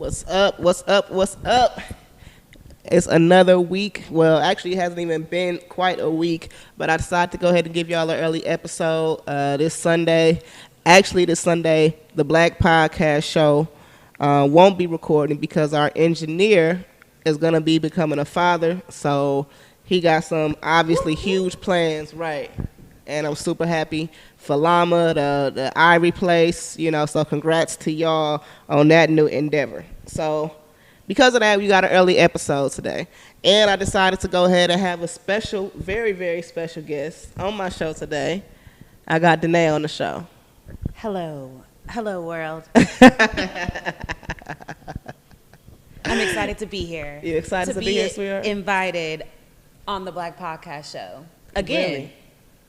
What's up? What's up? What's up? It's another week. Well, actually, it hasn't even been quite a week, but I decided to go ahead and give y'all an early episode this Sunday. Actually, this Sunday, the Black Podcast Show won't be recording because our engineer is going to be becoming a father. So he got some obviously huge plans, right? And I'm super happy for Llama, the Irie Place, so congrats to y'all on that new endeavor. So because of that, we got an early episode today. And I decided to go ahead and have a special, very, very special guest on my show today. I got Danae on the show. Hello. Hello, world. I'm excited to be here. You excited to be here, sweetheart? Invited on the Black Podcast Show. Again. Really?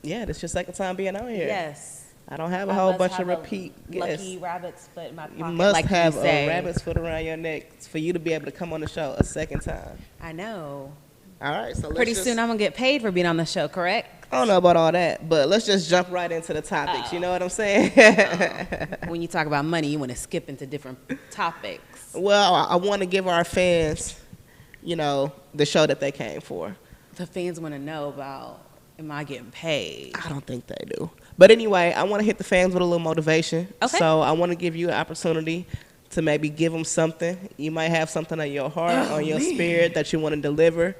Yeah, this is your second time being on here. Yes. I don't have a whole bunch of repeat guests. Lucky rabbit's foot in my pocket. You must like have you a rabbit's foot around your neck for you to be able to come on the show a second time. I know. All right, so pretty soon I'm going to get paid for being on the show, correct? I don't know about all that, but let's just jump right into the topics. You know what I'm saying? When you talk about money, you want to skip into different topics. Well, I want to give our fans, the show that they came for. The fans want to know about, am I getting paid? I don't think they do. But anyway, I want to hit the fans with a little motivation. Okay. So I want to give you an opportunity to maybe give them something. You might have something on your heart, on your spirit that you want to deliver.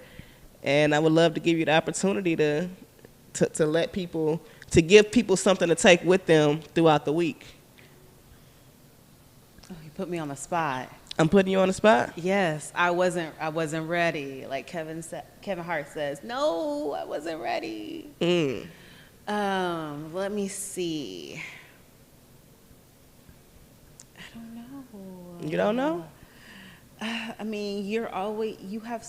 And I would love to give you the opportunity to let people, to give people something to take with them throughout the week. Oh, you put me on the spot. I'm putting you on the spot? Yes, I wasn't ready. Like Kevin Hart says, no, I wasn't ready. Let me see. I don't know. You don't know? I mean, you have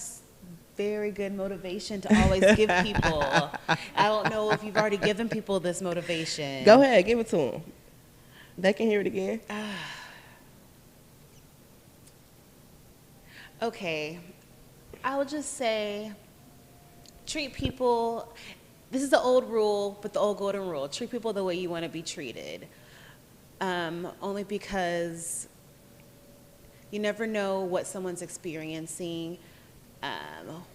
very good motivation to always give people. I don't know if you've already given people this motivation. Go ahead, give it to them. They can hear it again. Okay, I would just say treat people, this is the old rule, but the old golden rule, treat people the way you want to be treated. Only because you never know what someone's experiencing.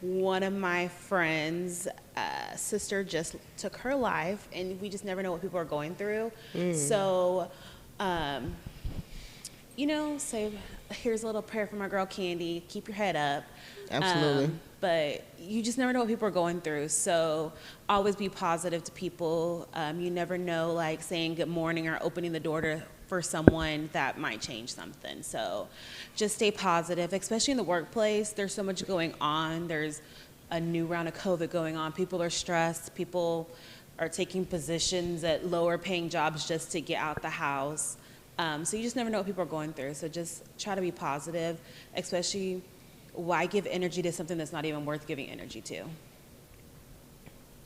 One of my friends' sister just took her life, and we just never know what people are going through. So, say, here's a little prayer for my girl Candy. Keep your head up. Absolutely. But you just never know what people are going through. So always be positive to people. You never know, like saying good morning or opening the door for someone that might change something. So just stay positive, especially in the workplace. There's so much going on. There's a new round of COVID going on. People are stressed. People are taking positions at lower paying jobs just to get out the house. So you just never know what people are going through. So just try to be positive, especially why give energy to something that's not even worth giving energy to?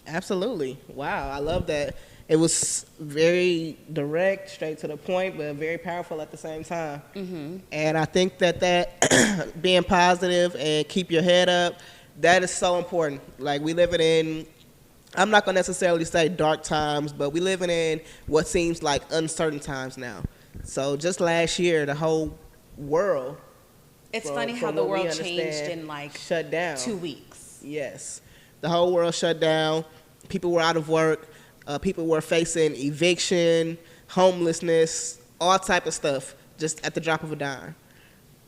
Absolutely. Wow, I love that. It was very direct, straight to the point, but very powerful at the same time. Mm-hmm. And I think that being positive and keep your head up, that is so important. Like, we living in, I'm not going to necessarily say dark times, but we living in what seems like uncertain times now. So just last year, the whole world, it's funny how the world changed in shut down 2 weeks. Yes. The whole world shut down. People were out of work. People were facing eviction, homelessness, all type of stuff, just at the drop of a dime.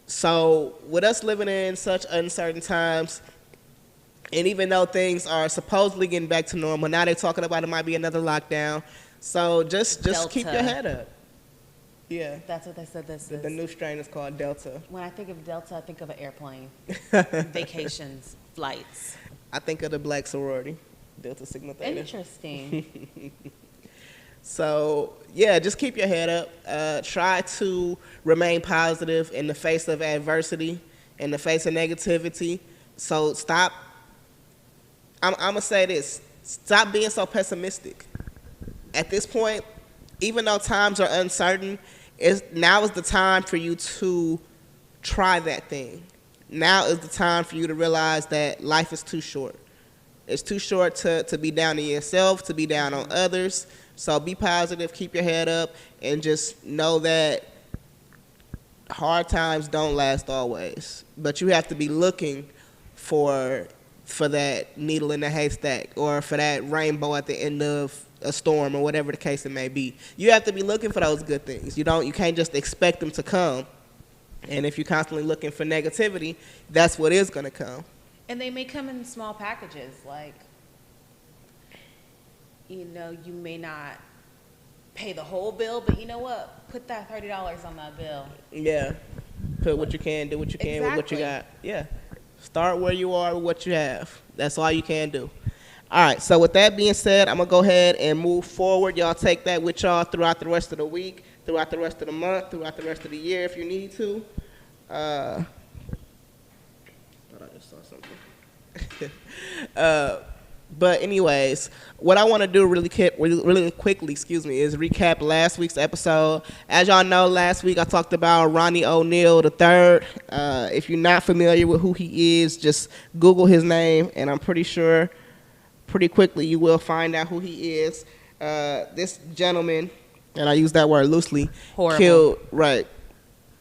So with us living in such uncertain times, and even though things are supposedly getting back to normal, now they're talking about it might be another lockdown. So just keep your head up. Yeah. That's what they said this is. The new strain is called Delta. When I think of Delta, I think of an airplane. Vacations, flights. I think of the black sorority, Delta Sigma Theta. Interesting. So, yeah, just keep your head up. Try to remain positive in the face of adversity, in the face of negativity. So stop, I'm going to say this, stop being so pessimistic. At this point, even though times are uncertain, now is the time for you to try that thing. Now is the time for you to realize that life is too short. It's too short to be down on yourself, to be down on others. So be positive, keep your head up, and just know that hard times don't last always, but you have to be looking for that needle in the haystack, or for that rainbow at the end of a storm, or whatever the case it may be. You have to be looking for those good things. You can't just expect them to come. And if you're constantly looking for negativity, that's what is going to come. And they may come in small packages, like, you may not pay the whole bill, but you know what? Put that $30 on that bill. Yeah. Put what you can, do what you can with what you got. Yeah. Start where you are with what you have. That's all you can do. All right. So with that being said, I'm going to go ahead and move forward. Y'all take that with y'all throughout the rest of the week, throughout the rest of the month, throughout the rest of the year if you need to. Thought I just saw something. But anyways, what I want to do really quickly, is recap last week's episode. As y'all know, last week I talked about Ronnie O'Neal III. If you're not familiar with who he is, just Google his name, and I'm pretty sure pretty quickly you will find out who he is. This gentleman, and I use that word loosely, horrible. Killed, right.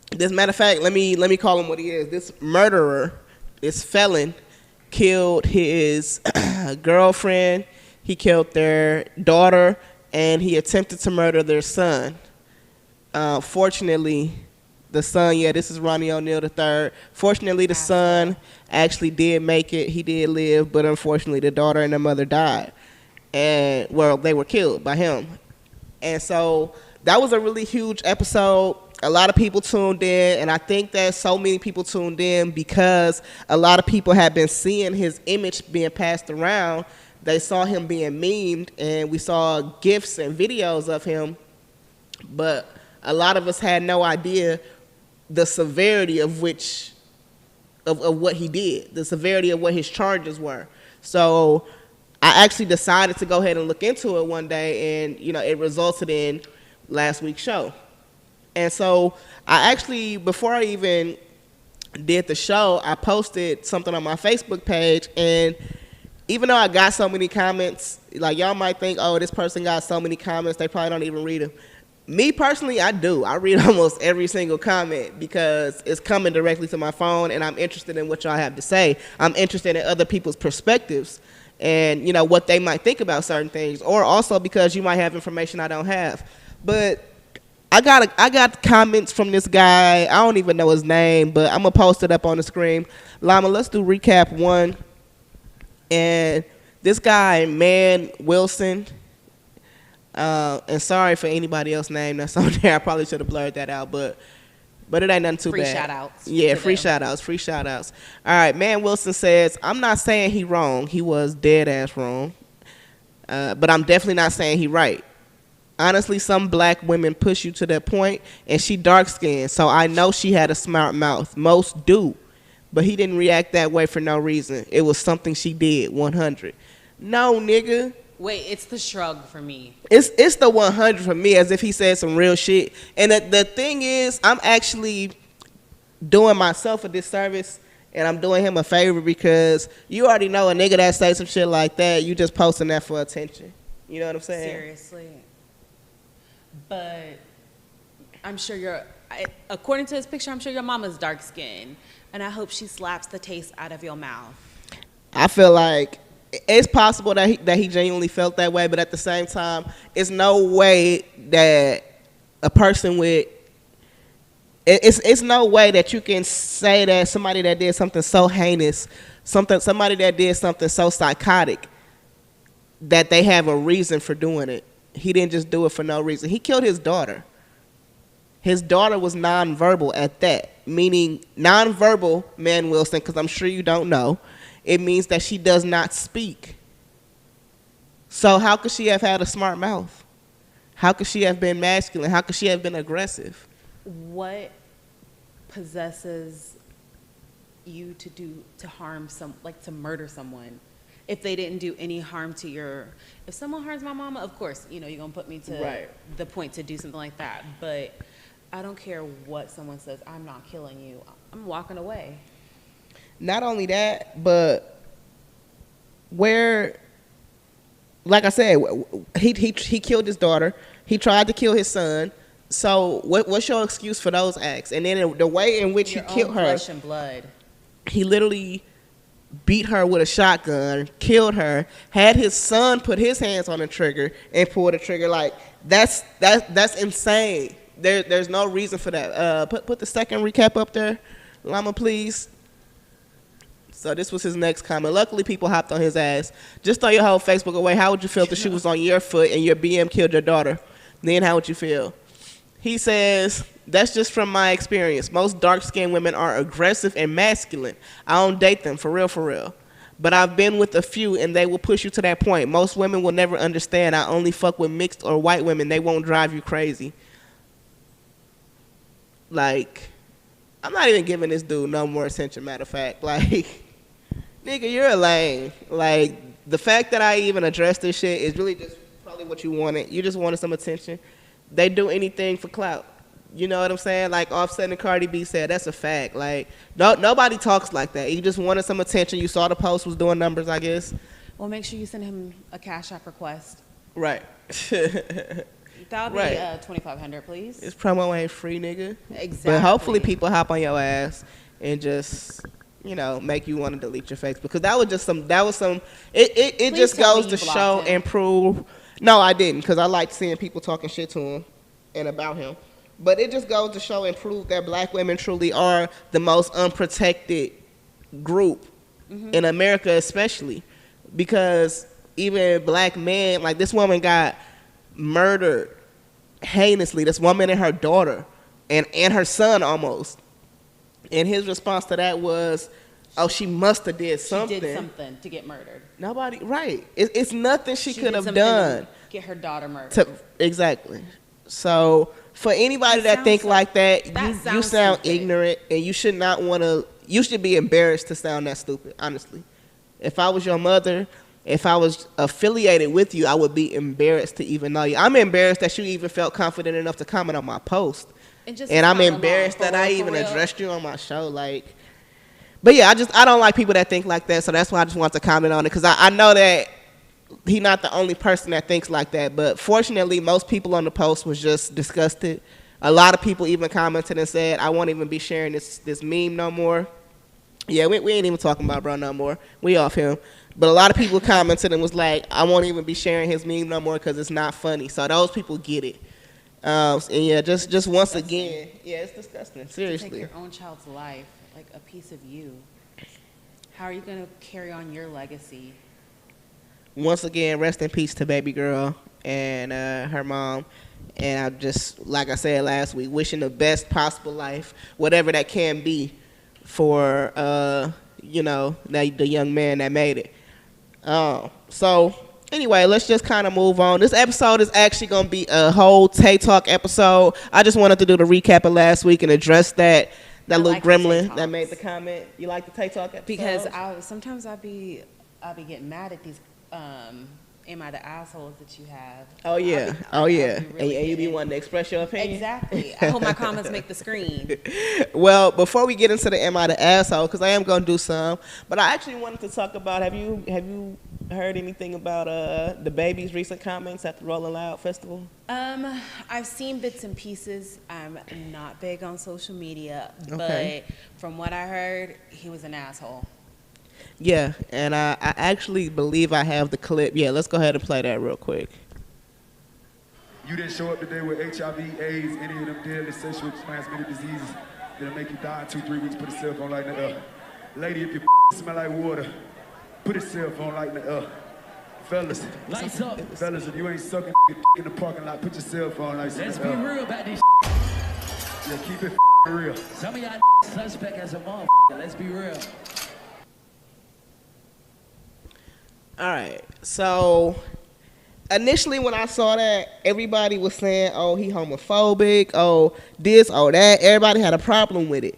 This matter of fact, let me call him what he is. This murderer, this felon, killed his girlfriend, he killed their daughter, and he attempted to murder their son. Fortunately, the son, this is Ronnie O'Neal III. Fortunately, the son actually did make it. He did live, but unfortunately, the daughter and the mother died. And, well, they were killed by him. And so that was a really huge episode. A lot of people tuned in, and I think that so many people tuned in because a lot of people have been seeing his image being passed around. They saw him being memed, and we saw GIFs and videos of him, but a lot of us had no idea the severity of what he did, the severity of what his charges were. So I actually decided to go ahead and look into it one day, and it resulted in last week's show. And so I actually, before I even did the show, I posted something on my Facebook page, and even though I got so many comments, like y'all might think, oh, this person got so many comments, they probably don't even read them. Me personally, I do. I read almost every single comment because it's coming directly to my phone, and I'm interested in what y'all have to say. I'm interested in other people's perspectives and what they might think about certain things, or also because you might have information I don't have. But I got comments from this guy. I don't even know his name, but I'm gonna post it up on the screen. Lama, let's do recap 1. And this guy, Man Wilson, and sorry for anybody else's name that's on there. I probably should have blurred that out, but it ain't nothing too free bad. Shout outs. Yeah, free shout outs. All right, Man Wilson says, I'm not saying he wrong. He was dead ass wrong. But I'm definitely not saying he right. Honestly, some black women push you to that point, and she dark-skinned, so I know she had a smart mouth. Most do. But he didn't react that way for no reason. It was something she did, 100. No, nigga. Wait, it's the shrug for me. It's the 100 for me, as if he said some real shit. And the thing is, I'm actually doing myself a disservice, and I'm doing him a favor, because you already know a nigga that say some shit like that, you just posting that for attention. You know what I'm saying? Seriously. But I'm sure according to this picture, I'm sure your mama's dark skinned, and I hope she slaps the taste out of your mouth. I feel like it's possible that he genuinely felt that way, but at the same time, it's no way that a person with it's no way that you can say that somebody that did something so heinous, somebody that did something so psychotic, that they have a reason for doing it. He didn't just do it for no reason. He killed his daughter. His daughter was nonverbal at that, meaning nonverbal, Man Wilson, because I'm sure you don't know. It means that she does not speak. So how could she have had a smart mouth? How could she have been masculine? How could she have been aggressive? What possesses you to harm to murder someone? If they didn't do any harm to if someone harms my mama, of course, you're going to put me to the point to do something like that. But I don't care what someone says, I'm not killing you. I'm walking away. Not only that, but like I said, he killed his daughter. He tried to kill his son. So what's your excuse for those acts? And then the way in which Your he killed own her, flesh and blood. he literally beat her with a shotgun, killed her, had his son put his hands on the trigger and pull the trigger. Like that's insane. There's no reason for that. Put the second recap up there, Llama, please. So this was his next comment. Luckily, people hopped on his ass. Just throw your whole Facebook away. How would you feel if the shoe was on your foot and your BM killed your daughter? Then how would you feel? He says, that's just from my experience. Most dark-skinned women are aggressive and masculine. I don't date them, for real, for real. But I've been with a few, and they will push you to that point. Most women will never understand. I only fuck with mixed or white women. They won't drive you crazy. Like, I'm not even giving this dude no more attention, matter of fact. Like, nigga, you're a lame. Like, the fact that I even addressed this shit is really just probably what you wanted. You just wanted some attention. They do anything for clout. You know what I'm saying? Like Offset and Cardi B said, that's a fact. Like, nobody talks like that. You just wanted some attention. You saw the post was doing numbers, I guess. Well, make sure you send him a Cash App request. Right. That'll be Right. $2,500, please. This promo ain't free, nigga. Exactly. But hopefully people hop on your ass and just, you know, make you want to delete your Facebook. Because that was some, it Please just tell me goes you to blocked show him. and prove. No, I didn't, because I liked seeing people talking shit to him and about him. But it just goes to show and prove that black women truly are the most unprotected group in America, especially. Because even black men, like this woman got murdered heinously, this woman and her daughter and her son almost. And his response to that was, oh, she must have did something. She did something to get murdered. Nobody, right. It's nothing she could did have something done. to get her daughter murdered. Exactly. So for anybody that think like that, you sound stupid. ignorant, and you should not want to, you should be embarrassed to sound that stupid, honestly. If I was your mother, if I was affiliated with you, I would be embarrassed to even know you. I'm embarrassed that you even felt confident enough to comment on my post. And I'm embarrassed that I even addressed you on my show. Like, but yeah, I don't like people that think like that, so that's why I just want to comment on it, because I know that he's not the only person that thinks like that. But fortunately, most people on the post was just disgusted. A lot of people even commented and said, I won't even be sharing this meme no more. Yeah, we ain't even talking about bro no more. We off him. But a lot of people commented and was like, I won't even be sharing his meme no more because it's not funny. So those people get it. And yeah, just once again, yeah, it's disgusting. Seriously. Take your own child's life, like a piece of you. How are you going to carry on your legacy? Once again, rest in peace to baby girl and her mom. And I just, like I said last week, wishing the best possible life, whatever that can be, for you know, the young man that made it. So anyway, let's just kind of move on. This episode is actually going to be a whole Tay Talk episode. I just wanted to do the recap of last week and address that little gremlin that made the comment. You like the Tay Talk episode? Because sometimes I'll be getting mad at these am I the assholes that you have? Oh yeah, and you be wanting to express your opinion. Exactly. I hope my comments make the screen. Well, before we get into the am I the asshole, because I am gonna do some, but I actually wanted to talk about, have you heard anything about DaBaby's recent comments at the Rolling Loud Festival? I've seen bits and pieces. I'm not big on social media, Okay. but from what I heard, he was an asshole. Yeah, and I actually believe I have the clip. Yeah, let's go ahead and play that real quick. You didn't show up today with HIV, AIDS, any of them deadly sexually transmitted diseases that'll make you die in 2-3 weeks. Put a cell phone light in the lady, if your smell like water, put a cell phone light in the fellas. Lights up. Fellas, if you ain't sucking in the parking lot, put your cell phone lights in Let's the be real about this. Yeah, keep it real. Some of y'all suspect as a motherfucker. Let's be real. All right, so initially when I saw that, everybody was saying, oh, he homophobic, oh, this, oh, that. Everybody had a problem with it.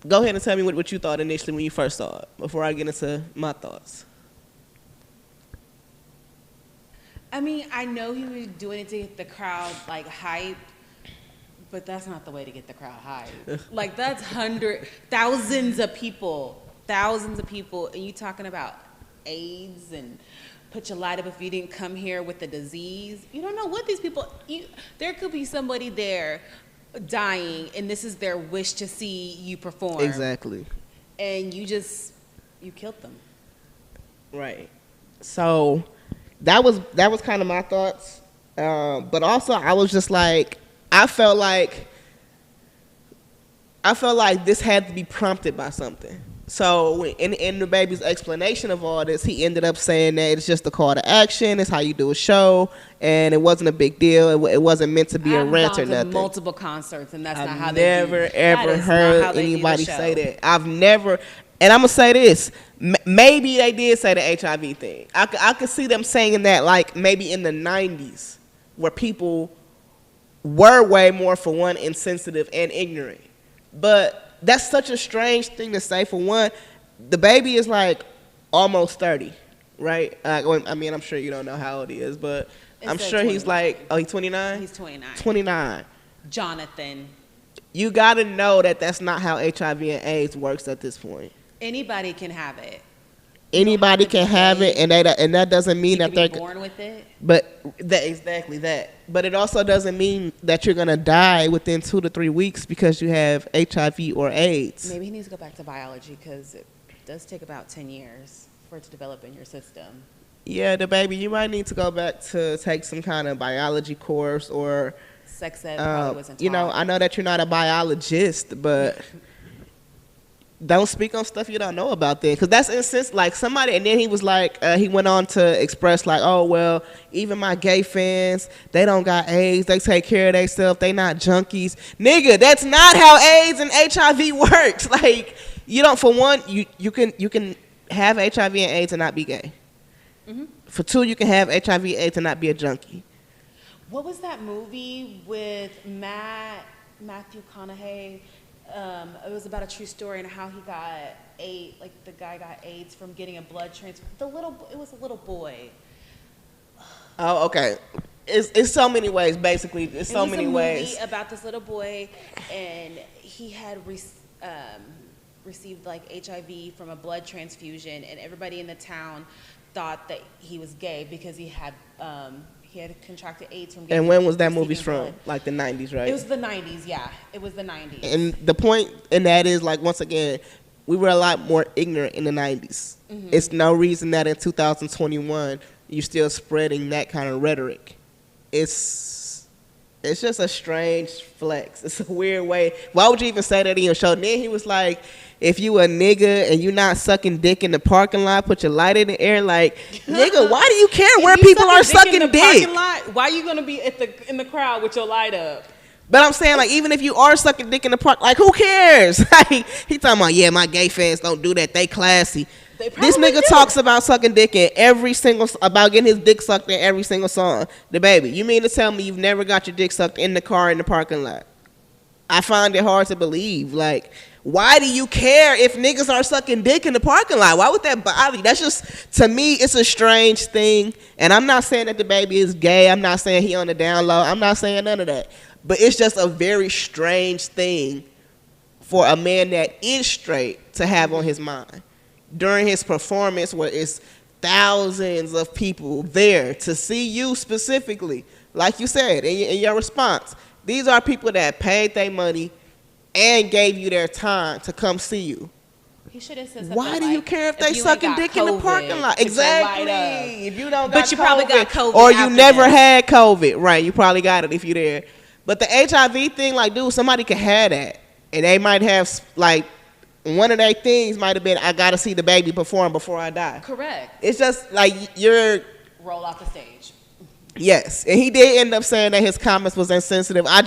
Go ahead and tell me what you thought initially when you first saw it, before I get into my thoughts. I mean, I know he was doing it to get the crowd, like, hyped, but that's not the way to get the crowd hyped. Like, that's thousands of people, and you talking about AIDS and put your light up if you didn't come here with the disease. You don't know what these people, there could be somebody there dying, and this is their wish to see you perform. Exactly. And you killed them. Right. So that was kind of my thoughts. But also I was just like, I felt like this had to be prompted by something. So in DaBaby's explanation of all this, he ended up saying that it's just a call to action. It's how you do a show, and it wasn't a big deal. It wasn't meant to be a rant or nothing. I've gone to multiple concerts, and that's not how they do. I've never ever heard anybody say that. I've never, and I'm gonna say this. Maybe they did say the HIV thing. I could see them saying that, like maybe in the '90s, where people were way more, for one, insensitive and ignorant. But that's such a strange thing to say. For one, DaBaby is like almost 30, right? I mean, I'm sure you don't know how old he is, but I'm sure 29. he's like, oh, he's 29? He's 29. 29. Jonathan. You got to know that that's not how HIV and AIDS works at this point. Anybody can have it. Anybody can have it, and that doesn't mean that they're born with it. But exactly that. But it also doesn't mean that you're gonna die within 2 to 3 weeks because you have HIV or AIDS. Maybe he needs to go back to biology, because it does take about 10 years for it to develop in your system. Yeah, DaBaby, you might need to go back to take some kind of biology course or sex ed. Probably wasn't taught. You know, I know that you're not a biologist, but don't speak on stuff you don't know about that, because that's insensitive. Like somebody, and then he was like, he went on to express like, oh well, even my gay fans, they don't got AIDS, they take care of themselves, they not junkies. Nigga, that's not how AIDS and HIV works. Like, you don't, for one, you can have HIV and AIDS and not be gay. Mm-hmm. For two, you can have HIV AIDS and not be a junkie. What was that movie with Matthew McConaughey? It was about a true story and how he got AIDS, like the guy got AIDS from getting a blood transfusion. It was a little boy. Oh, okay. It's so many ways, basically. It's so many ways. It was a movie about this little boy, and he had received like HIV from a blood transfusion, and everybody in the town thought that he was gay because he had contracted AIDS from getting. And when was that movie from? Blood. Like the 90s, right? It was the 90s, yeah. It was the 90s. And the point in that is, like, once again, we were a lot more ignorant in the 90s. Mm-hmm. It's no reason that in 2021 you're still spreading that kind of rhetoric. It's just a strange flex. It's a weird way. Why would you even say that in your show? And then he was like, if you a nigga and you not sucking dick in the parking lot, put your light in the air. Like, nigga, why do you care where people are sucking dick? Why are you gonna be in the crowd with your light up? But I'm saying, like, even if you are sucking dick in the park, like, who cares? Like, he talking about, yeah, my gay fans don't do that. They classy. This nigga talks about sucking dick in about getting his dick sucked in every single song. DaBaby, you mean to tell me you've never got your dick sucked in the car in the parking lot? I find it hard to believe. Like, why do you care if niggas are sucking dick in the parking lot? Why would that bother you? That's just, to me, it's a strange thing. And I'm not saying that DaBaby is gay. I'm not saying he on the down low. I'm not saying none of that. But it's just a very strange thing for a man that is straight to have on his mind during his performance, where it's thousands of people there to see you specifically. Like you said in your response, these are people that paid their money and gave you their time to come see you. He should have said something. Why do like, you care if they sucking dick in the parking lot? Exactly. If you don't got but you probably got COVID, or you never had COVID, right? You probably got it if you're there. But the HIV thing, like, dude, somebody could have that, and they might have, like, one of their things might have been, I gotta see DaBaby perform before I die. Correct. It's just like you're roll off the stage. Yes, and he did end up saying that his comments was insensitive. I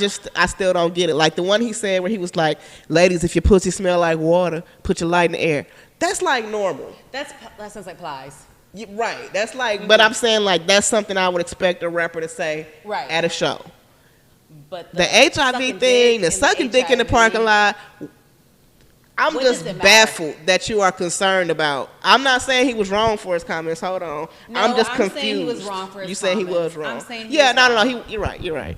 still don't get it. Like the one he said where he was like, ladies, if your pussy smell like water, put your light in the air. That's like normal. That sounds like Plies. Right. That's like, but I'm saying, like, that's something I would expect a rapper to say at a show. But the HIV thing, the sucking dick in the parking lot, I'm just baffled that you are concerned about. I'm not saying he was wrong for his comments. Hold on. No, I'm just confused. Saying he was wrong for his you saying he was wrong. I'm saying no. You're right.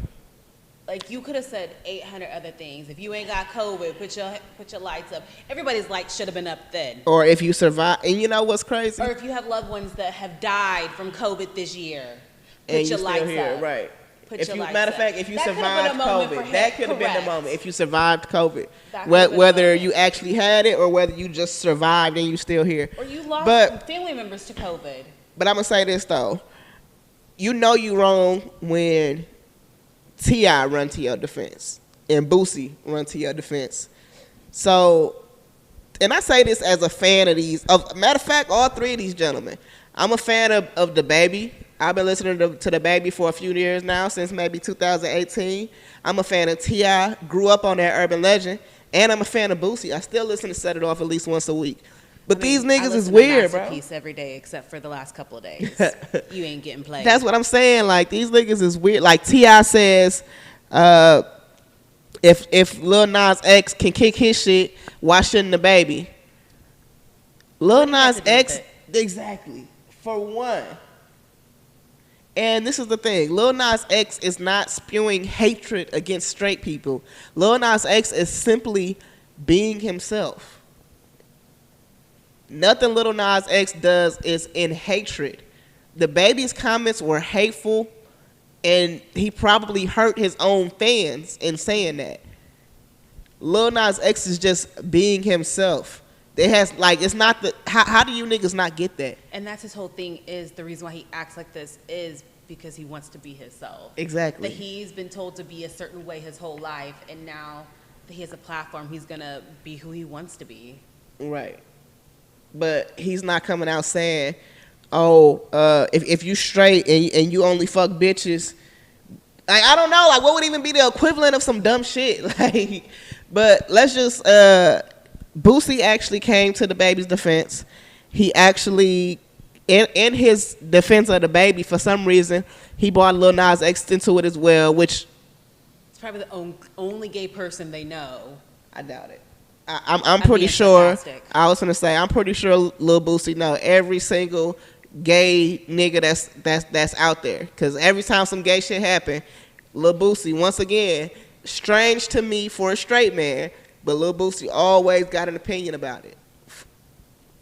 Like, you could have said 800 other things. If you ain't got COVID, put your lights up. Everybody's lights should have been up then. Or if you survive, and you know what's crazy? Or if you have loved ones that have died from COVID this year, put and your you lights still here, up. right? Put if your you, lights matter of up. fact, if you That survived COVID, that could have been the moment. If you survived COVID, whether you actually had it or whether you just survived and you still here. Or you lost family members to COVID. But I'm gonna say this though, you know you wrong when T.I. run to your defense and Boosie run to your defense. So, and I say this as a fan of these. Matter of fact, all three of these gentlemen. I'm a fan of DaBaby. I've been listening to DaBaby for a few years now, since maybe 2018. I'm a fan of T.I. Grew up on that Urban Legend, and I'm a fan of Boosie. I still listen to Set It Off at least once a week. But these niggas is weird, bro. Piece every day except for the last couple of days. You ain't getting played. That's what I'm saying. Like, these niggas is weird. Like, T.I. says, if Lil Nas X can kick his shit, why shouldn't DaBaby? Lil Nas X, exactly, for one. And this is the thing. Lil Nas X is not spewing hatred against straight people. Lil Nas X is simply being himself. Nothing Lil Nas X does is in hatred. DaBaby's comments were hateful, and he probably hurt his own fans in saying that. Lil Nas X is just being himself. It has, like, it's not the, how do you niggas not get that? And that's his whole thing, is the reason why he acts like this is because he wants to be himself. Exactly. That he's been told to be a certain way his whole life, and now that he has a platform, he's gonna be who he wants to be. Right. But he's not coming out saying, oh, if you straight and you only fuck bitches. Like, I don't know, like, what would even be the equivalent of some dumb shit? Like, but let's just, Boosie actually came to DaBaby's defense. He actually, in his defense of DaBaby, for some reason, he brought Lil Nas X into it as well, which... It's probably the only gay person they know. I doubt it. I'm pretty sure. I was gonna say, I'm pretty sure Lil Boosie know every single gay nigga that's out there. Cause every time some gay shit happen, Lil Boosie, once again, strange to me for a straight man, but Lil Boosie always got an opinion about it.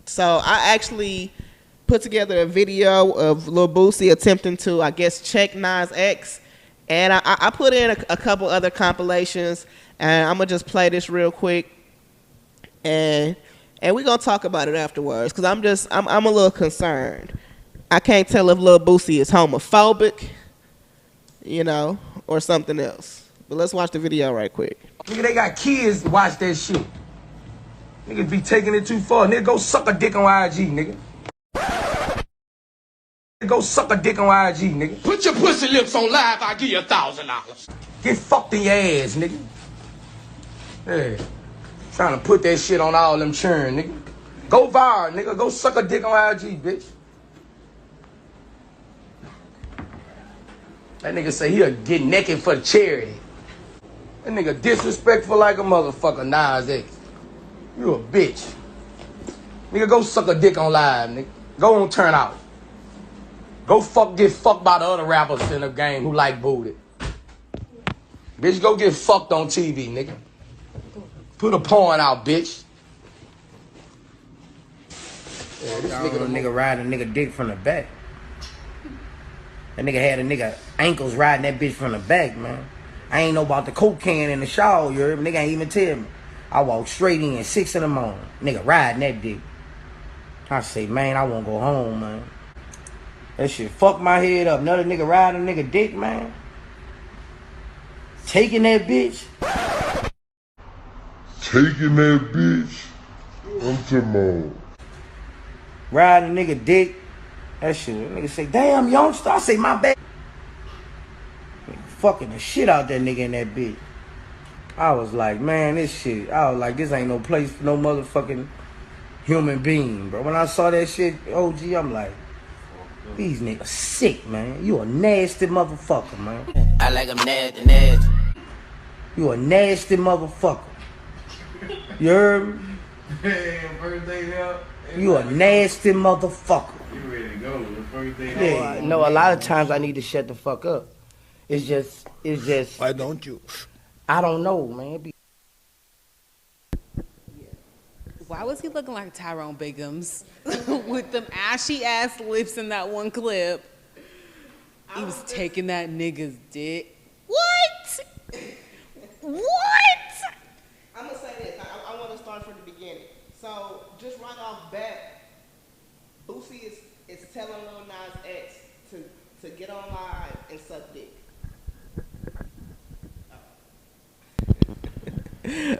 So I actually put together a video of Lil Boosie attempting to, I guess, check NasX, and I put in a couple other compilations, and I'm gonna just play this real quick. And we're gonna talk about it afterwards, because I'm a little concerned. I can't tell if Lil Boosie is homophobic, you know, or something else. But let's watch the video right quick. Nigga, they got kids to watch that shit. Niggas be taking it too far. Nigga, go suck a dick on IG, nigga. Go suck a dick on IG, nigga. Put your pussy lips on live, I'll give you $1,000. Get fucked in your ass, nigga. Hey. Trying to put that shit on all them churn, nigga. Go viral, nigga. Go suck a dick on IG, bitch. That nigga say he'll get naked for the charity. That nigga disrespectful like a motherfucker, NasX. You a bitch. Nigga, go suck a dick on live, nigga. Go on turn out. Go get fucked by the other rappers in the game who like booty. Bitch, go get fucked on TV, nigga. Put a porn out, bitch. Yeah, this nigga riding a nigga dick from the back. That nigga had a nigga ankles riding that bitch from the back, man. I ain't know about the coke can in the shower, you heard me? Nigga ain't even tell me. I walked straight in 6 in the morning. Nigga riding that dick. I say, man, I won't go home, man. That shit fucked my head up. Another nigga riding a nigga dick, man. Taking that bitch. Taking that bitch unto mom. Riding a nigga dick. That shit. Nigga say, damn, youngster. I say, my bad. Fucking the shit out that nigga in that bitch. I was like, man, this shit. I was like, this ain't no place for no motherfucking human being, bro. When I saw that shit, OG, I'm like, these niggas sick, man. You a nasty motherfucker, man. I like them nasty, nasty. You a nasty motherfucker. You heard me? You a nasty motherfucker. You ready to go? The first day. Yeah, no, a lot of times I need to shut the fuck up. It's just. Why don't you? I don't know, man. Why was he looking like Tyrone Biggums with them ashy ass lips in that one clip? He was taking that nigga's dick. What? What? I'm gonna say this. I want to start from the beginning. So just right off bat, Boosie is telling Lil Nas X to get on live and suck dick.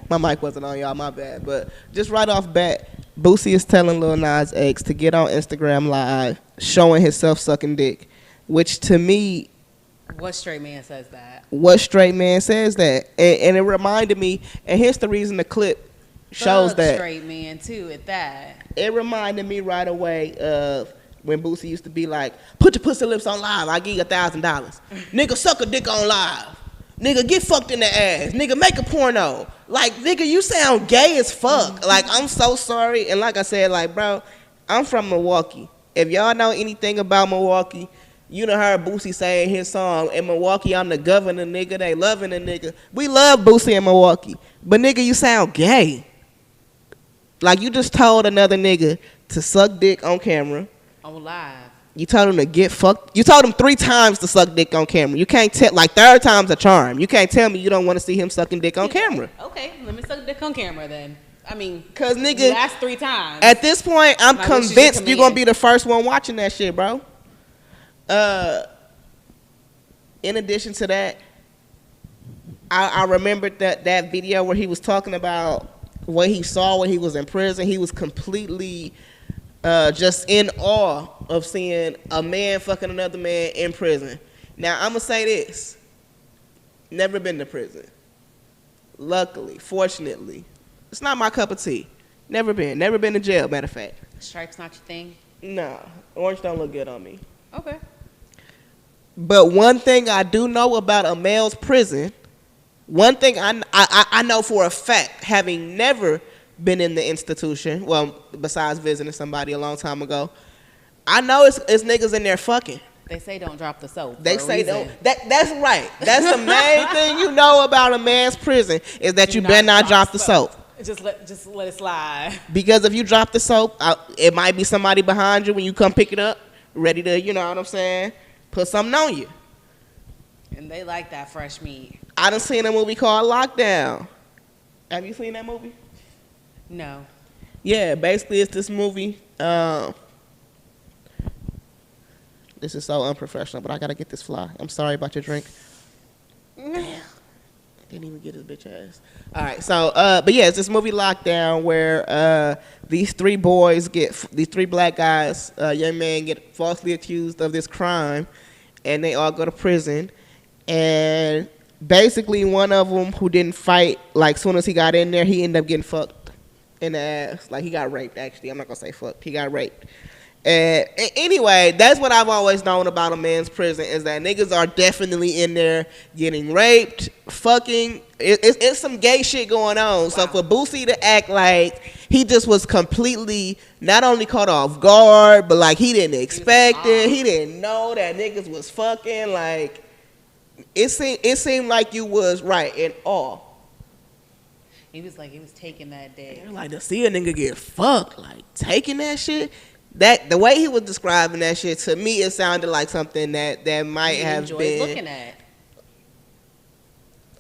My mic wasn't on, y'all. My bad. But just right off bat, Boosie is telling Lil Nas X to get on Instagram Live, showing himself sucking dick, which to me, What straight man says that? what straight man says that? And it reminded me, and here's the reason the clip shows Thug that. straight man too at that. It reminded me right away of when Boosie used to be like, put your pussy lips on live, I'll give you $1,000. Nigga, suck a dick on live. Nigga, get fucked in the ass. Nigga, make a porno. Like, nigga, you sound gay as fuck. Like, I'm so sorry. And like I said, like, bro, I'm from Milwaukee. If y'all know anything about Milwaukee, you done heard Boosie say in his song, in Milwaukee, I'm the governor, nigga. They loving a nigga. We love Boosie in Milwaukee. But, nigga, you sound gay. Like, you just told another nigga to suck dick on camera. On live. You told him to get fucked. You told him 3 times to suck dick on camera. You can't tell, like, 3rd time's a charm. You can't tell me you don't want to see him sucking dick on camera. Okay, let me suck dick on camera then. I mean, Cause nigga, you asked 3 times. at this point, I'm Like, what you convinced you're gonna recommend? be the first one watching that shit, bro. In addition to that, I remembered that video where he was talking about what he saw when he was in prison. He was completely just in awe of seeing a man fucking another man in prison. Now, I'm going to say this. Never been to prison. Luckily, fortunately. It's not my cup of tea. Never been. Never been to jail, matter of fact. Stripes not your thing? Nah, orange don't look good on me. Okay. But one thing I do know about a male's prison, one thing I know for a fact, having never been in the institution, well, besides visiting somebody a long time ago, I know it's niggas in there fucking. They say don't drop the soap. They for a say reason. don't. That's right. That's the main thing you know about a man's prison is that you better not drop the soap. Just let it slide. Because if you drop the soap, it might be somebody behind you when you come pick it up, ready to, you know what I'm saying, put something on you. And they like that fresh meat. I done seen a movie called Lockdown. Have you seen that movie? No. Yeah, basically it's this movie. This is so unprofessional, but I gotta get this fly. I'm sorry about your drink. Didn't even get his bitch ass. All right, so but yeah, it's this movie Lockdown where these 3 black guys, young men, get falsely accused of this crime, and they all go to prison. And basically, one of them who didn't fight, like soon as he got in there, he ended up getting fucked in the ass. Like he got raped. Actually, I'm not gonna say fucked. He got raped. And anyway, that's what I've always known about a man's prison is that niggas are definitely in there getting raped, fucking. It's some gay shit going on. Wow. So for Boosie to act like he just was completely not only caught off guard, but like he didn't expect it. He didn't know that niggas was fucking. Like it seemed like you was right in awe. He was taking that day. They're like to see a nigga get fucked, like taking that shit. That the way he was describing that shit to me, it sounded like something that might have been looking at.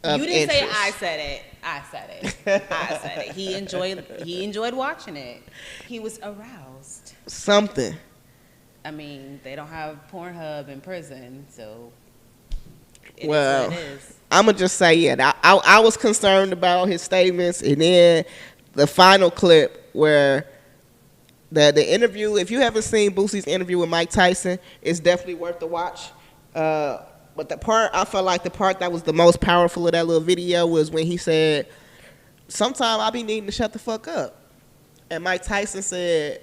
You didn't interest. say I said it. I said it. I said it. He enjoyed watching it. He was aroused. Something. I mean, they don't have Pornhub in prison, so it well, is what it is. I'm gonna just say I was concerned about his statements, and then the final clip where. The interview, if you haven't seen Boosie's interview with Mike Tyson, it's definitely worth the watch. But I felt like the part that was the most powerful of that little video was when he said, "Sometimes I be needing to shut the fuck up." And Mike Tyson said,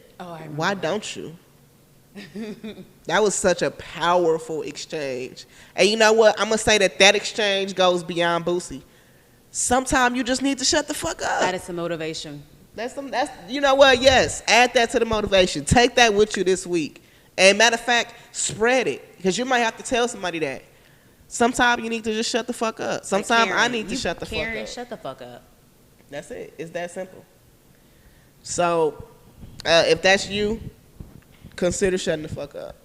"Why don't you?" That was such a powerful exchange. And you know what? I'm going to say that exchange goes beyond Boosie. Sometimes you just need to shut the fuck up. That is the motivation. That's you know what? Yes, add that to the motivation. Take that with you this week. And matter of fact, spread it because you might have to tell somebody that. Sometimes you need to just shut the fuck up. Sometimes I need to shut the fuck Karen, up. shut the fuck up. That's it. It's that simple. So, if that's you, consider shutting the fuck up.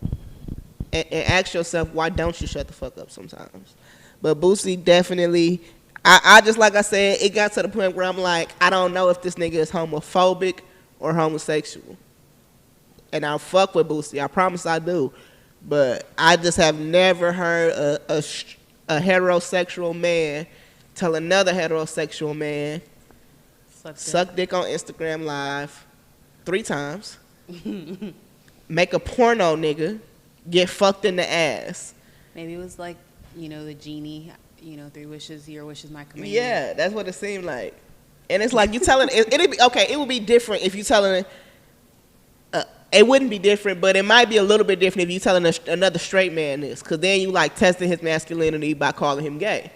And ask yourself, why don't you shut the fuck up sometimes? But Boosie definitely, I just, like I said, it got to the point where I'm like, I don't know if this nigga is homophobic or homosexual. And I'll fuck with Boosie. I promise I do. But I just have never heard a heterosexual man tell another heterosexual man, suck dick on Instagram Live 3 times, make a porno nigga, get fucked in the ass. Maybe it was like, the genie, 3 wishes, your wish is my command. Yeah, that's what it seemed like. And it's like you telling it'd be okay. It would be different if you telling it wouldn't be different, but it might be a little bit different if you telling another straight man this, because then you like testing his masculinity by calling him gay.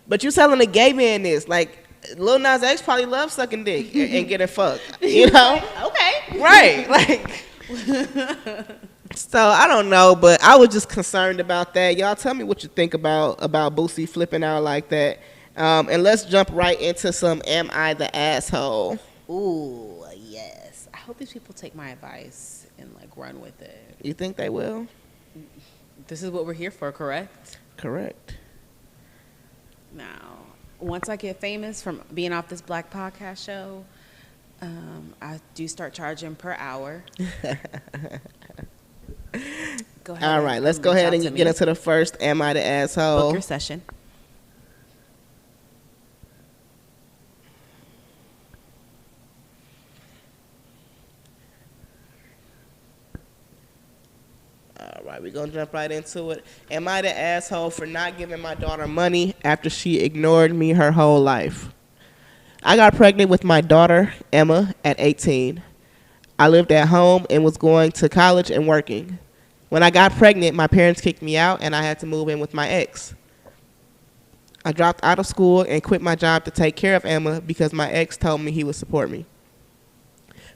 But you telling a gay man this, like Lil Nas X probably loves sucking dick and getting fucked, Okay, right? Like, so I don't know, but I was just concerned about that. Y'all tell me what you think about Boosie flipping out like that. And let's jump right into some Am I the Asshole? Ooh, yes. I hope these people take my advice and like run with it. You think they will? This is what we're here for, correct? Correct. Now, once I get famous from being off this Black podcast show, I do start charging per hour. Go ahead. All right, let's go ahead and get into the first Am I the Asshole? Book your session. All right, we're going to jump right into it. Am I the asshole for not giving my daughter money after she ignored me her whole life? I got pregnant with my daughter, Emma, at 18. I lived at home and was going to college and working. When I got pregnant, my parents kicked me out and I had to move in with my ex. I dropped out of school and quit my job to take care of Emma because my ex told me he would support me.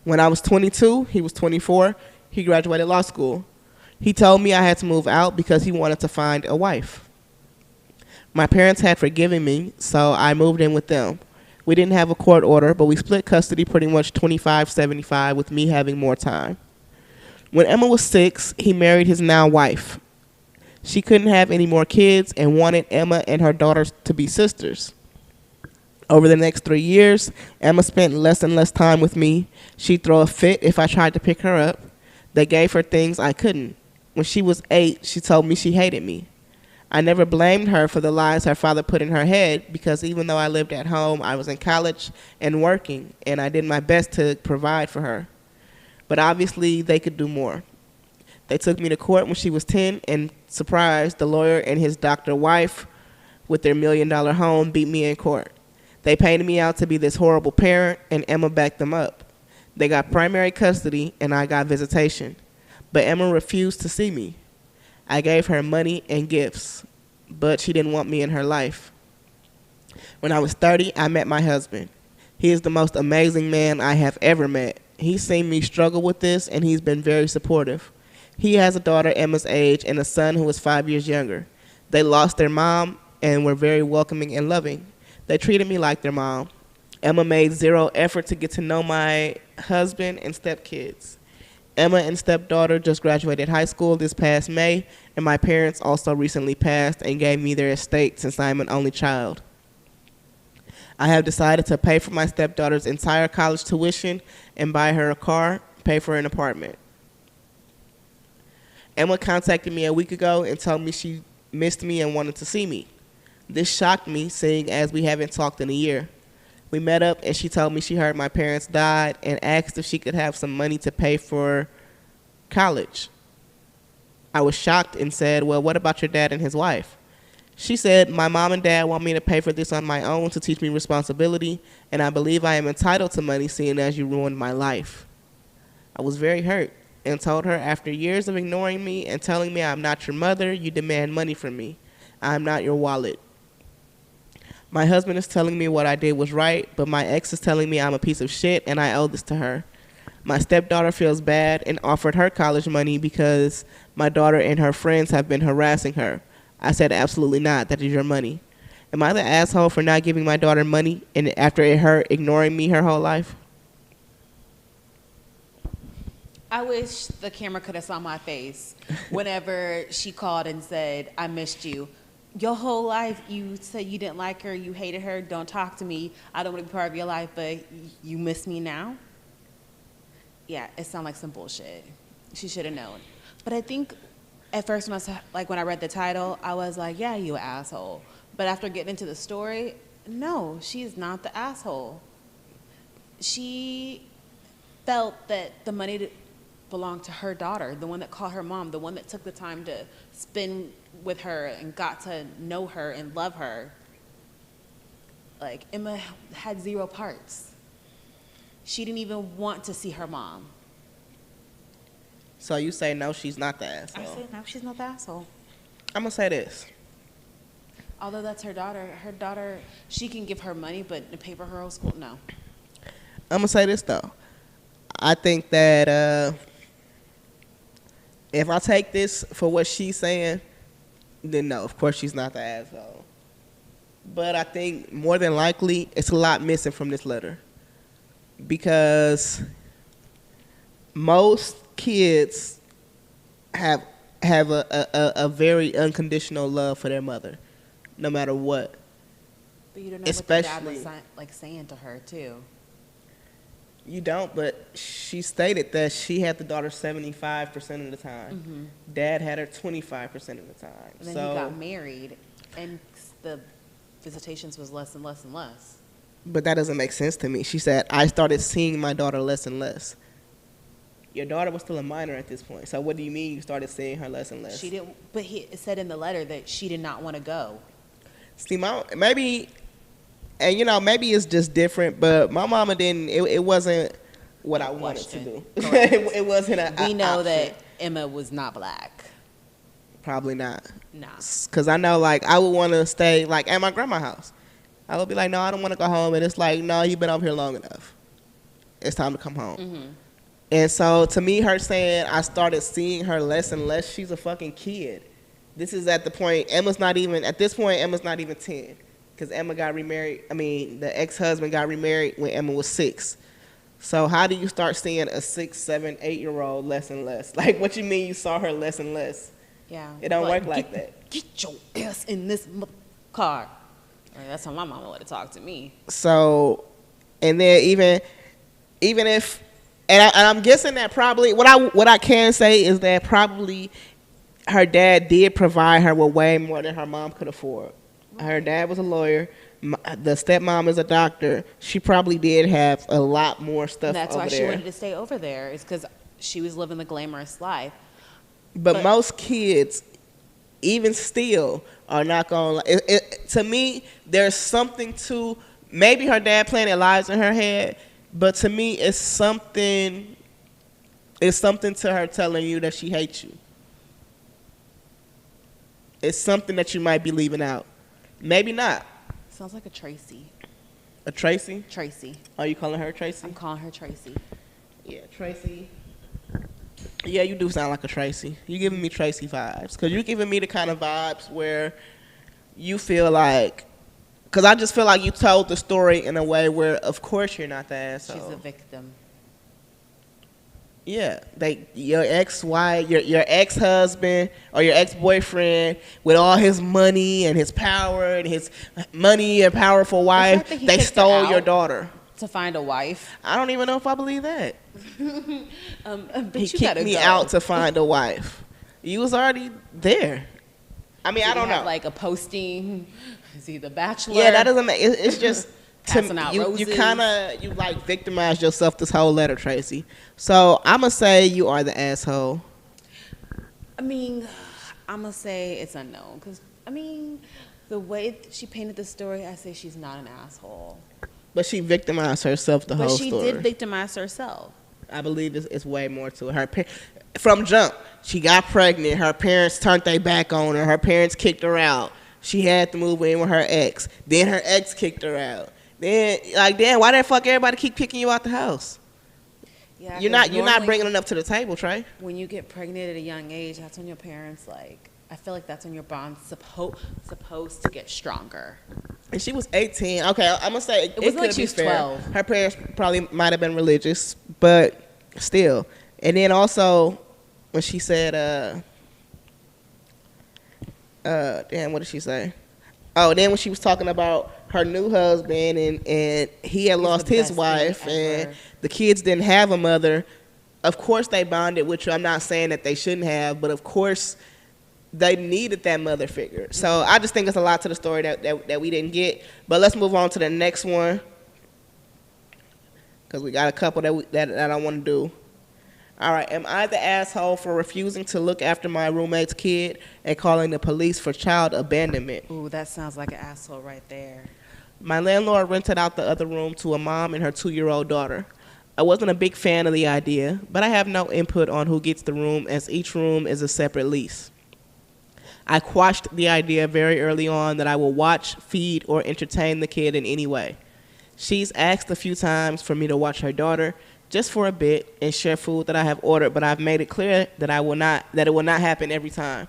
When I was 22, he was 24, he graduated law school. He told me I had to move out because he wanted to find a wife. My parents had forgiven me, so I moved in with them. We didn't have a court order, but we split custody pretty much 25-75 with me having more time. When Emma was 6, he married his now wife. She couldn't have any more kids and wanted Emma and her daughters to be sisters. Over the next 3 years, Emma spent less and less time with me. She'd throw a fit if I tried to pick her up. They gave her things I couldn't. When she was 8, she told me she hated me. I never blamed her for the lies her father put in her head because even though I lived at home, I was in college and working, and I did my best to provide for her. But obviously, they could do more. They took me to court when she was 10, and surprised, the lawyer and his doctor wife with their $1 million home beat me in court. They painted me out to be this horrible parent, and Emma backed them up. They got primary custody, and I got visitation. But Emma refused to see me. I gave her money and gifts, but she didn't want me in her life. When I was 30, I met my husband. He is the most amazing man I have ever met. He's seen me struggle with this, and he's been very supportive. He has a daughter Emma's age and a son who is 5 years younger. They lost their mom and were very welcoming and loving. They treated me like their mom. Emma made zero effort to get to know my husband and stepkids. Emma and stepdaughter just graduated high school this past May, and my parents also recently passed and gave me their estate since I'm an only child. I have decided to pay for my stepdaughter's entire college tuition and buy her a car, pay for an apartment. Emma contacted me a week ago and told me she missed me and wanted to see me. This shocked me, seeing as we haven't talked in a year. We met up and she told me she heard my parents died and asked if she could have some money to pay for college. I was shocked and said, well, what about your dad and his wife? She said, my mom and dad want me to pay for this on my own to teach me responsibility, and I believe I am entitled to money seeing as you ruined my life. I was very hurt and told her after years of ignoring me and telling me I'm not your mother, you demand money from me. I'm not your wallet. My husband is telling me what I did was right, but my ex is telling me I'm a piece of shit and I owe this to her. My stepdaughter feels bad and offered her college money because my daughter and her friends have been harassing her. I said, absolutely not. That is your money. Am I the asshole for not giving my daughter money and after her ignoring me her whole life? I wish the camera could have saw my face whenever she called and said, I missed you. Your whole life, you said you didn't like her, you hated her, don't talk to me, I don't want to be part of your life, but you miss me now? Yeah, it sounded like some bullshit. She should have known. But I think at first when I read the title, I was like, yeah, you an asshole. But after getting into the story, no, she is not the asshole. She felt that the money belonged to her daughter, the one that called her mom, the one that took the time to spend with her and got to know her and love her. Like, Emma had 0 parts. She didn't even want to see her mom. So you say no, she's not the asshole. I say no, she's not the asshole. I'm going to say this. Although that's her daughter, she can give her money, but to pay for her whole school, no. I'm going to say this, though. I think that if I take this for what she's saying, then no, of course she's not the asshole. But I think more than likely it's a lot missing from this letter. Because most kids have a very unconditional love for their mother, no matter what. But you don't know what the dad was like saying to her too. You don't, but she stated that she had the daughter 75% of the time. Mm-hmm. Dad had her 25% of the time. And then he got married, and the visitations was less and less and less. But that doesn't make sense to me. She said, I started seeing my daughter less and less. Your daughter was still a minor at this point. So what do you mean you started seeing her less and less? She didn't, but it said in the letter that she did not want to go. See, maybe, and you know, maybe it's just different, but my mama didn't, it wasn't what I wanted to do. It wasn't an We know option. that Emma was not black. Probably not. Nah. Because I know, like, I would want to stay, like, at my grandma's house. I would be like, no, I don't want to go home. And it's like, no, you've been over here long enough. It's time to come home. Mm-hmm. And so, to me, her saying I started seeing her less and less, she's a fucking kid. This is at the point, at this point, Emma's not even 10. Because Emma got remarried, the ex-husband got remarried when Emma was 6. So how do you start seeing a 6, 7, 8-year-old less and less? Like, what you mean you saw her less and less? Yeah. It don't work like that. Get your ass in this car. Like, that's how my mama would have talked to me. So, and then even if, and I'm guessing that probably, what I can say is that probably her dad did provide her with way more than her mom could afford. Her dad was a lawyer. The stepmom is a doctor. She probably did have a lot more stuff over there. That's why she wanted to stay over there. It's because she was living the glamorous life. But most kids, even still, are not going to, to me, there's something to, maybe her dad planted lies in her head, but to me, it's something to her telling you that she hates you. It's something that you might be leaving out. Maybe not. Sounds like a Tracy. A Tracy? Tracy. Are you calling her Tracy? I'm calling her Tracy. Yeah, Tracy. Yeah, you do sound like a Tracy. You're giving me Tracy vibes. Because you're giving me the kind of vibes where you feel like, because I just feel like you told the story in a way where, of course, you're not the asshole. She's a victim. Yeah, your ex-wife, your ex-husband or your ex-boyfriend with all his money and his power and his money and powerful wife, they stole your daughter. To find a wife. I don't even know if I believe that. But He kicked me out to find a wife. You was already there. I mean, I don't know. Like a posting. Is he the Bachelor? Yeah, that doesn't make. It's just passing out roses. You like victimized yourself this whole letter, Tracy. So I'm gonna say you are the asshole. I mean, I'm gonna say it's unknown because the way she painted the story, I say she's not an asshole. But she victimized herself the whole story. But she did victimize herself. I believe it's way more to it. From jump, she got pregnant. Her parents turned their back on her. Her parents kicked her out. She had to move in with her ex. Then her ex kicked her out. Then, damn, why the fuck everybody keep kicking you out the house? Yeah, you're not bringing enough to the table, Trey. When you get pregnant at a young age, that's when your parents I feel like that's when your bond's supposed to get stronger. And she was 18. Okay, I'm gonna say it wasn't could like she be was fair. 12. Her parents probably might have been religious, but still. And then also when she said, damn, what did she say? Oh, then when she was talking about her new husband and he had lost his wife and the kids didn't have a mother. Of course they bonded with you. I'm not saying that they shouldn't have, but of course they needed that mother figure. So I just think it's a lot to the story that we didn't get. But let's move on to the next one because we got a couple that I want to do. All right, am I the asshole for refusing to look after my roommate's kid and calling the police for child abandonment? Ooh, that sounds like an asshole right there. My landlord rented out the other room to a mom and her 2-year-old daughter. I wasn't a big fan of the idea, but I have no input on who gets the room as each room is a separate lease. I quashed the idea very early on that I will watch, feed, or entertain the kid in any way. She's asked a few times for me to watch her daughter, just for a bit, and share food that I have ordered, but I've made it clear that it will not happen every time.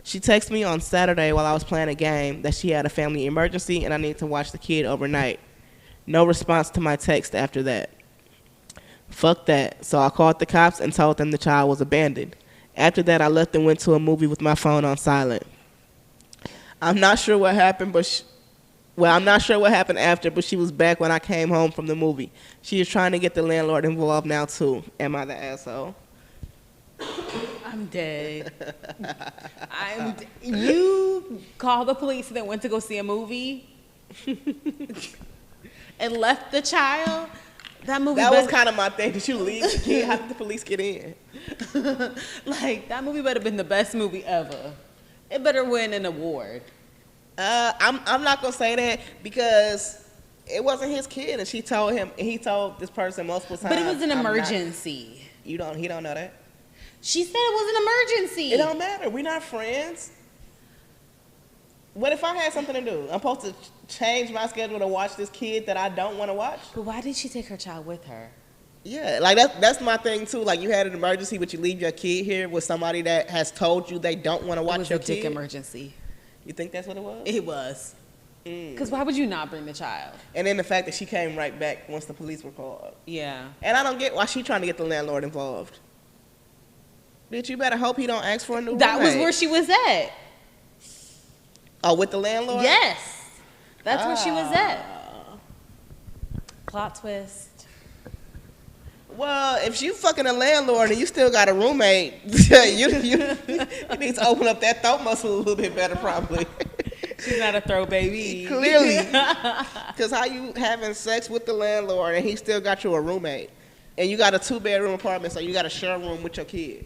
She texted me on Saturday while I was playing a game that she had a family emergency and I need to watch the kid overnight. No response to my text after that. Fuck that. So I called the cops and told them the child was abandoned. After that, I left and went to a movie with my phone on silent. I'm not sure what happened, I'm not sure what happened after, but she was back when I came home from the movie. She is trying to get the landlord involved now, too. Am I the asshole? I'm dead. You called the police and then went to go see a movie and left the child? That was kind of my thing. Did you leave the kid? How did the police get in? Like, that movie better have been the best movie ever. It better win an award. I'm not gonna say that because it wasn't his kid, and he told this person multiple times. But it was an emergency. He don't know that. She said it was an emergency. It don't matter. We're not friends. What if I had something to do? I'm supposed to change my schedule to watch this kid that I don't want to watch? But why did she take her child with her? Yeah, like that's my thing too. Like you had an emergency, but you leave your kid here with somebody that has told you they don't want to watch your kid. It was a dick emergency. You think that's what it was? It was. Because why would you not bring the child? And then the fact that she came right back once the police were called. Yeah. And I don't get why she trying to get the landlord involved. Bitch, you better hope he don't ask for a new That roommate. was where she was at. Oh, with the landlord? Yes. That's where she was at. Plot twist. Well, if you fucking a landlord and you still got a roommate, you need to open up that throat muscle a little bit better, probably. She's not a throw baby. Clearly. Because how you having sex with the landlord and he still got you a roommate? And you got a 2-bedroom apartment, so you got to share a room with your kid.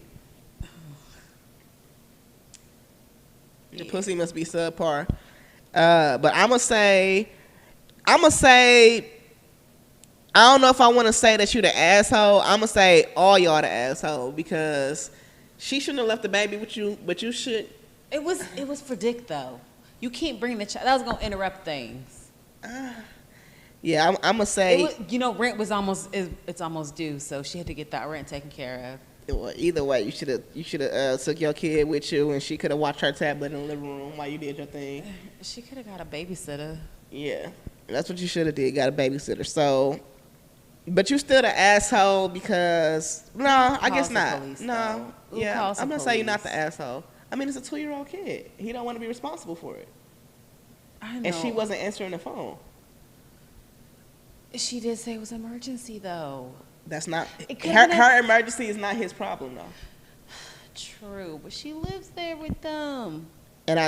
Your pussy must be subpar. But I'm going to say, I don't know if I want to say that you the asshole. I'm going to say all y'all the asshole because she shouldn't have left the baby with you, but you should. It was for dick, though. You can't bring the child. That was going to interrupt things. Yeah, I'm going to say. Rent was it's almost due, so she had to get that rent taken care of. Well, either way, you should have took your kid with you, and she could have watched her tablet in the living room while you did your thing. She could have got a babysitter. Yeah, that's what you should have did. Got a babysitter. So, but you still the asshole because I guess not. Police, no, though? yeah, I'm gonna say you're not the asshole. I mean, it's a 2-year-old kid. He don't want to be responsible for it. I know. And she wasn't answering the phone. She did say it was an emergency, though. That's not her emergency is not his problem though. True, but she lives there with them. And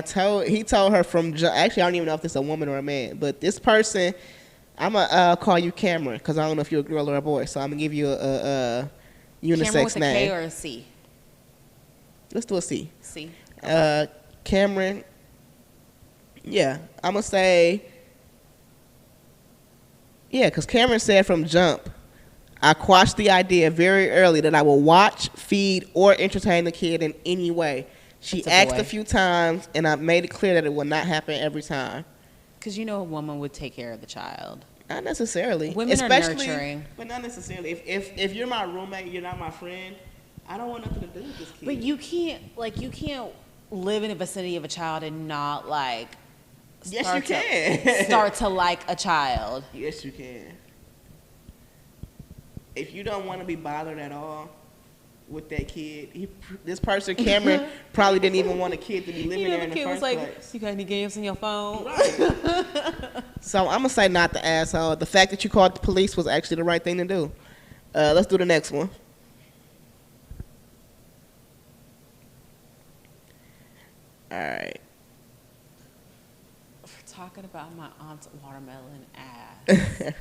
he told her actually I don't even know if this is a woman or a man, but this person, I'm gonna call you Cameron because I don't know if you're a girl or a boy, so I'm gonna give you a unisex Cameron with name. a K or a C? Let's do a C. C. Cameron. Yeah, I'm gonna say. Yeah, because Cameron said from jump, I quashed the idea very early that I will watch, feed, or entertain the kid in any way. She asked a few times, and I made it clear that it will not happen every time. Because a woman would take care of the child. Not necessarily. Women are nurturing. But not necessarily. If you're my roommate, you're not my friend, I don't want nothing to do with this kid. But you can't live in the vicinity of a child and not like Yes, you can. start to like a child. Yes, you can. If you don't want to be bothered at all with that kid, this person, Cameron, probably didn't even want a kid to be living there in the first place. You got any games on your phone? Right. So I'm gonna say not the asshole. The fact that you called the police was actually the right thing to do. Let's do the next one. All right. Talking about my aunt's watermelon ass.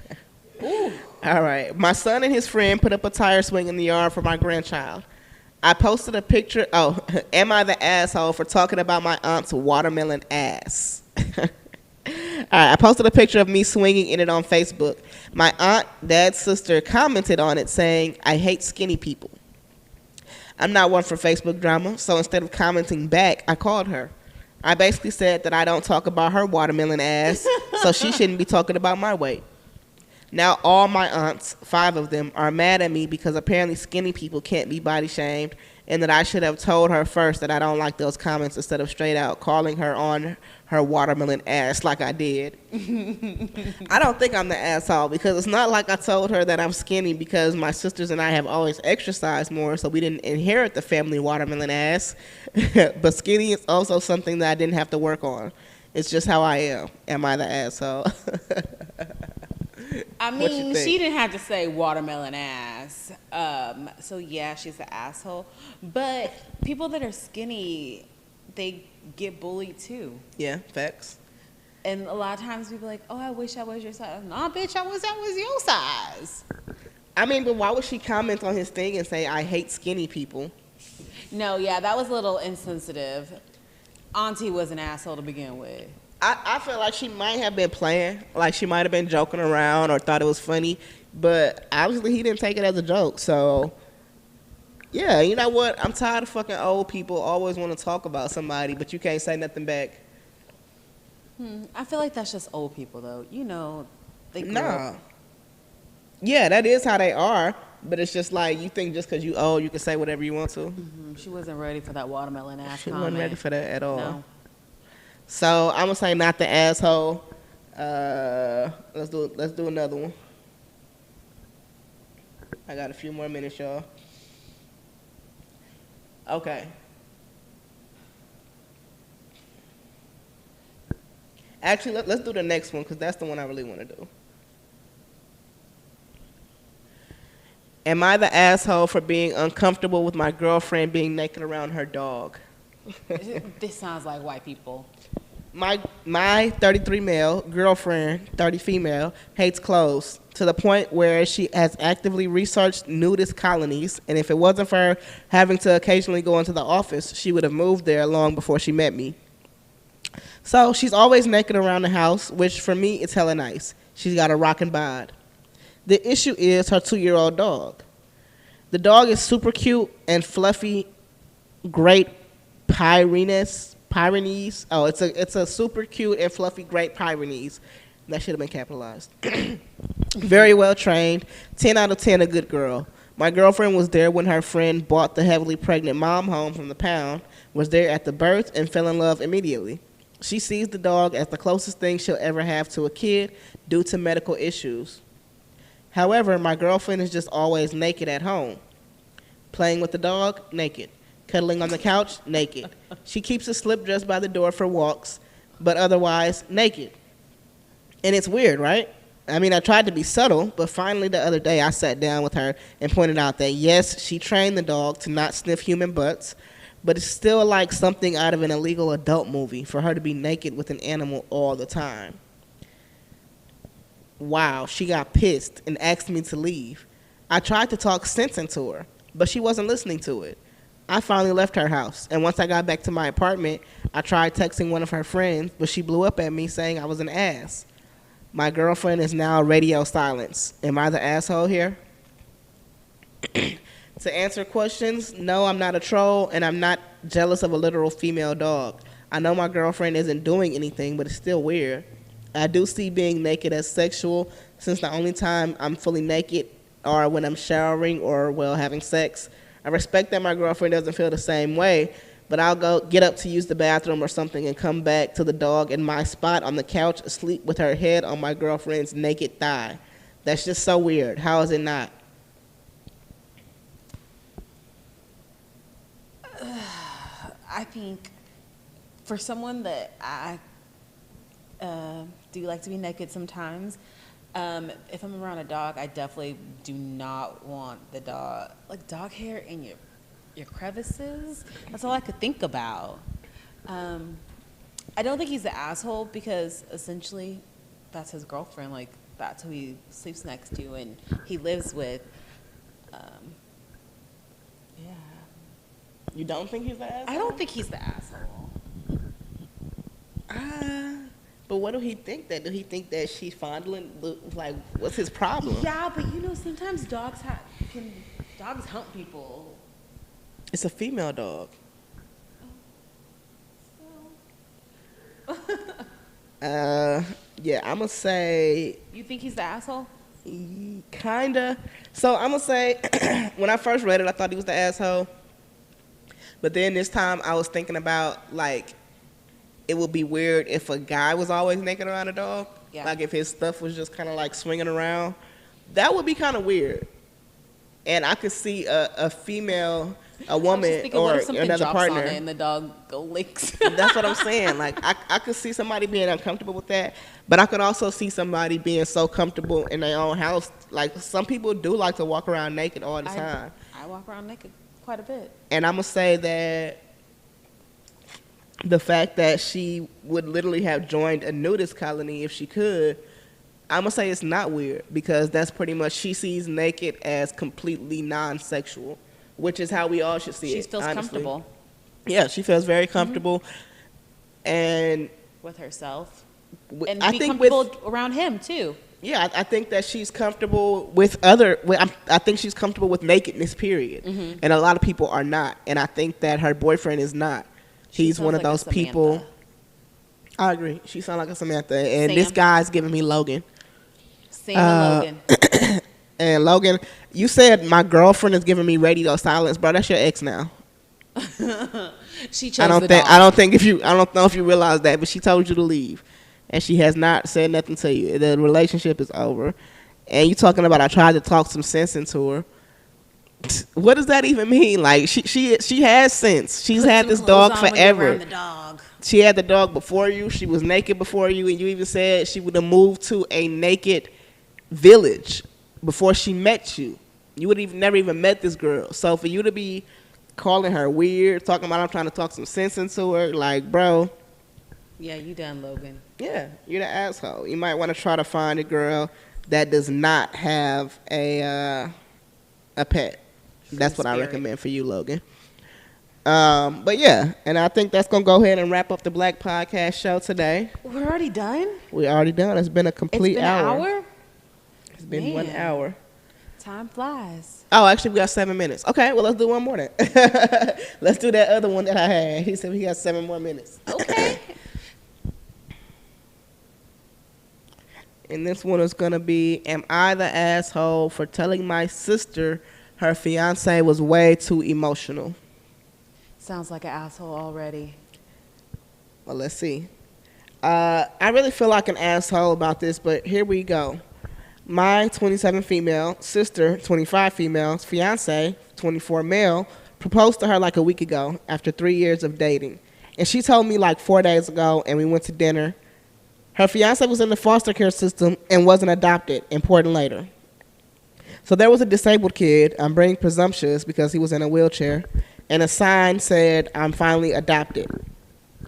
Ooh. All right. My son and his friend put up a tire swing in the yard for my grandchild. I posted a picture. Oh, am I the asshole for talking about my aunt's watermelon ass? All right. I posted a picture of me swinging in it on Facebook. My aunt, dad's sister, commented on it saying, "I hate skinny people." I'm not one for Facebook drama, so instead of commenting back, I called her. I basically said that I don't talk about her watermelon ass, so she shouldn't be talking about my weight. Now all my aunts, 5 of them, are mad at me because apparently skinny people can't be body shamed, and that I should have told her first that I don't like those comments instead of straight out calling her on her watermelon ass like I did. I don't think I'm the asshole because it's not like I told her that I'm skinny because my sisters and I have always exercised more, so we didn't inherit the family watermelon ass. But skinny is also something that I didn't have to work on. It's just how I am. Am I the asshole? I mean, she didn't have to say watermelon ass. So yeah, she's an asshole. But people that are skinny, they get bullied too. Yeah, facts. And a lot of times people are like, oh, I wish I was your size. Nah, bitch, I was your size. I mean, but why would she comment on his thing and say, I hate skinny people? No, yeah, that was a little insensitive. Auntie was an asshole to begin with. I feel like she might have been playing, like she might have been joking around or thought it was funny, but obviously he didn't take it as a joke. So, yeah, you know what? I'm tired of fucking old people always want to talk about somebody, but you can't say nothing back. I feel like that's just old people, though. You know, they grew up. Yeah, that is how they are, but it's just like you think just because you old, you can say whatever you want to. She wasn't ready for that watermelon ass She comment. wasn't ready for that at all. No. So I'm gonna say not the asshole. Let's do another one. I got a few more minutes, y'all. Okay. Actually, let's do the next one because that's the one I really want to do. Am I the asshole for being uncomfortable with my girlfriend being naked around her dog? This sounds like white people. My 33 male girlfriend, 30 female, hates clothes to the point where she has actively researched nudist colonies, and if it wasn't for her having to occasionally go into the office, she would have moved there long before she met me. So she's always naked around the house, which for me is hella nice. She's got a rockin' bod. The issue is her 2-year-old dog. The dog is super cute and fluffy, great Pyrenees. Oh, it's a super cute and fluffy Great Pyrenees. That should have been capitalized. Very well trained. 10 out of 10, a good girl. My girlfriend was there when her friend bought the heavily pregnant mom home from the pound, was there at the birth, and fell in love immediately. She sees the dog as the closest thing she'll ever have to a kid due to medical issues. However, my girlfriend is just always naked at home. Playing with the dog, naked. Cuddling on the couch, naked. She keeps a slip dress by the door for walks, but otherwise naked. And it's weird, right? I mean, I tried to be subtle, but finally the other day I sat down with her and pointed out that yes, she trained the dog to not sniff human butts, but it's still like something out of an illegal adult movie for her to be naked with an animal all the time. Wow, she got pissed and asked me to leave. I tried to talk sense into her, but she wasn't listening to it. I finally left her house, and once I got back to my apartment, I tried texting one of her friends, but she blew up at me saying I was an ass. My girlfriend is now radio silence. Am I the asshole here? To answer questions, no, I'm not a troll, and I'm not jealous of a literal female dog. I know my girlfriend isn't doing anything, but it's still weird. I do see being naked as sexual, since the only time I'm fully naked are when I'm showering or, well, having sex. I respect that my girlfriend doesn't feel the same way, but I'll go get up to use the bathroom or something and come back to the dog in my spot on the couch asleep with her head on my girlfriend's naked thigh. That's just so weird. How is it not? I think for someone that I do like to be naked sometimes, if I'm around a dog, I definitely do not want the dog, like dog hair in your crevices. That's all I could think about. I don't think he's the asshole because essentially that's his girlfriend. Like that's who he sleeps next to and he lives with. Yeah. You don't think he's the asshole? I don't think he's the asshole. But what do he think that? Do he think that she's fondling? Like, what's his problem? Yeah, but you know, sometimes dogs hump people. It's a female dog. Yeah, I'm gonna say. You think he's the asshole? Kinda. So I'm gonna say, when I first read it, I thought he was the asshole. But then this time, I was thinking about like, it would be weird if a guy was always naked around a dog. Yeah. Like if his stuff was just kind of like swinging around, that would be kind of weird. And I could see a female, a woman, or another partner, on it and the dog go licks. That's what I'm saying. Like I could see somebody being uncomfortable with that, but I could also see somebody being so comfortable in their own house. Like some people do like to walk around naked all the time. I walk around naked quite a bit. And I'm gonna say that the fact that she would literally have joined a nudist colony if she could, I'm gonna say it's not weird because that's pretty much, she sees naked as completely non-sexual, which is how we all should see it. She feels honestly. comfortable. Yeah, she feels very comfortable, and with herself, and be comfortable around him too. Yeah, I think that she's comfortable with I think she's comfortable with nakedness, period. Mm-hmm. And a lot of people are not, and I think that her boyfriend is not. He's one of those people. I agree. She sounds like a Samantha, and Sam. This guy's giving me Logan. Sam and Logan. And Logan, you said my girlfriend is giving me radio silence, bro. That's your ex now. She chose the dog. I don't know if you realize that, but she told you to leave, and she has not said nothing to you. The relationship is over, and you talking about I tried to talk some sense into her. What does that even mean? Like she has sense. She's had this dog forever. She had the dog before you. She was naked before you, and you even said she would have moved to a naked village before she met you. You would have never even met this girl. So for you to be calling her weird, talking about I'm trying to talk some sense into her, like, bro. Yeah, you done, Logan. Yeah, you're the asshole. You might want to try to find a girl that does not have a pet. That's what I recommend for you, Logan. But yeah, and I think that's gonna go ahead and wrap up the Black Podcast Show today. We're already done? We're already done. It's been a complete hour. An hour? It's been 1 hour. Time flies. Oh, actually, we got 7 minutes. Okay, well, let's do one more then. Let's do that other one that I had. He said we got 7 more minutes. Okay. And this one is gonna be, am I the asshole for telling my sister her fiance was way too emotional? Sounds like an asshole already. Well, let's see. I really feel like an asshole about this, but here we go. My 27 female sister, 25 female, fiance, 24 male, proposed to her like a week ago after 3 years of dating. And she told me like 4 days ago, and we went to dinner. Her fiance was in the foster care system and wasn't adopted, important later. So there was a disabled kid, I'm being presumptuous because he was in a wheelchair, and a sign said, I'm finally adopted.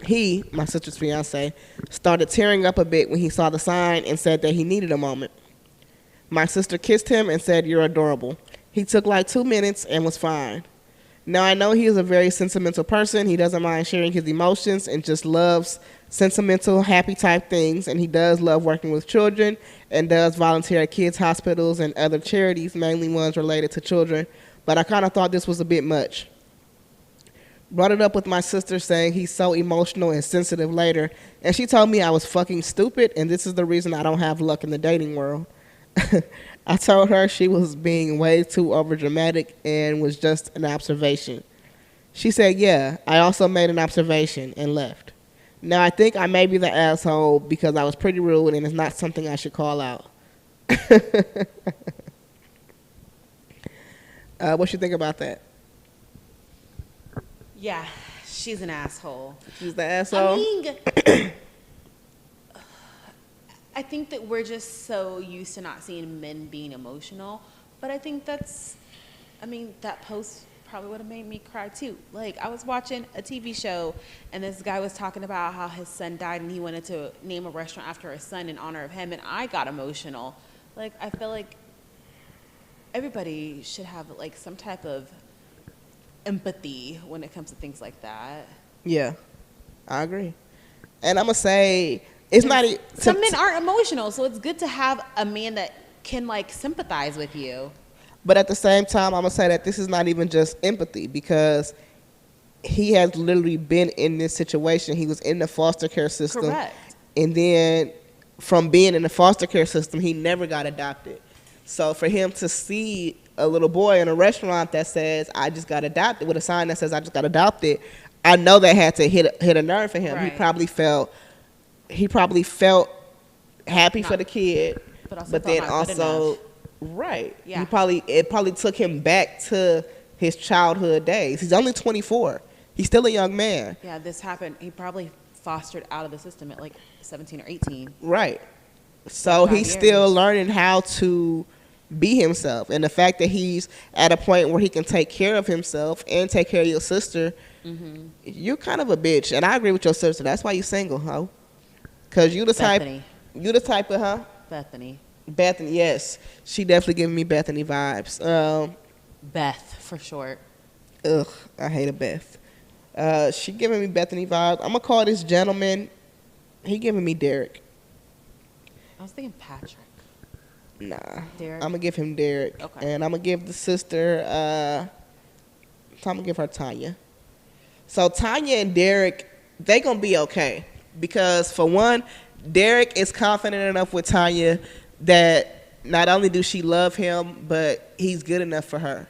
He, my sister's fiance, started tearing up a bit when he saw the sign and said that he needed a moment. My sister kissed him and said, you're adorable. He took like 2 minutes and was fine. Now I know he is a very sentimental person. He doesn't mind sharing his emotions and just loves sentimental, happy type things. And he does love working with children and does volunteer at kids' hospitals and other charities, mainly ones related to children. But I kind of thought this was a bit much. Brought it up with my sister saying he's so emotional and sensitive later. And she told me I was fucking stupid and this is the reason I don't have luck in the dating world. I told her she was being way too overdramatic and was just an observation. She said, yeah, I also made an observation and left. Now, I think I may be the asshole because I was pretty rude and it's not something I should call out. What you think about that? Yeah, she's an asshole. She's the asshole? I think that we're just so used to not seeing men being emotional, but I think that post probably would have made me cry too. Like, I was watching a TV show and this guy was talking about how his son died and he wanted to name a restaurant after his son in honor of him, and I got emotional. Like, I feel like everybody should have like some type of empathy when it comes to things like that. Yeah, I agree. And I'm going to say, it's not... Some men aren't emotional, so it's good to have a man that can like sympathize with you. But at the same time, I'm going to say that this is not even just empathy, because he has literally been in this situation. He was in the foster care system. Correct. And then from being in the foster care system, he never got adopted. So for him to see a little boy in a restaurant that says, I just got adopted, with a sign that says, I just got adopted, I know that had to hit a nerve for him. Right. He probably felt happy for the kid, but then also... Right. Yeah. It probably took him back to his childhood days. He's only 24. He's still a young man. Yeah, this happened. He probably fostered out of the system at like 17 or 18. Right. So he's still learning how to be himself. And the fact that he's at a point where he can take care of himself and take care of your sister, you're kind of a bitch. And I agree with your sister. That's why you're single, ho. Because you the type of, huh? Bethany, yes. She definitely giving me Bethany vibes. Beth, for short. Ugh, I hate a Beth. She giving me Bethany vibes. I'm going to call this gentleman, he giving me Derek. I was thinking Patrick. Nah. Derek? I'm going to give him Derek. Okay. And I'm going to give the sister, I'm going to give her Tanya. So Tanya and Derek, they going to be okay. Because for one, Derek is confident enough with Tanya that not only does she love him, but he's good enough for her.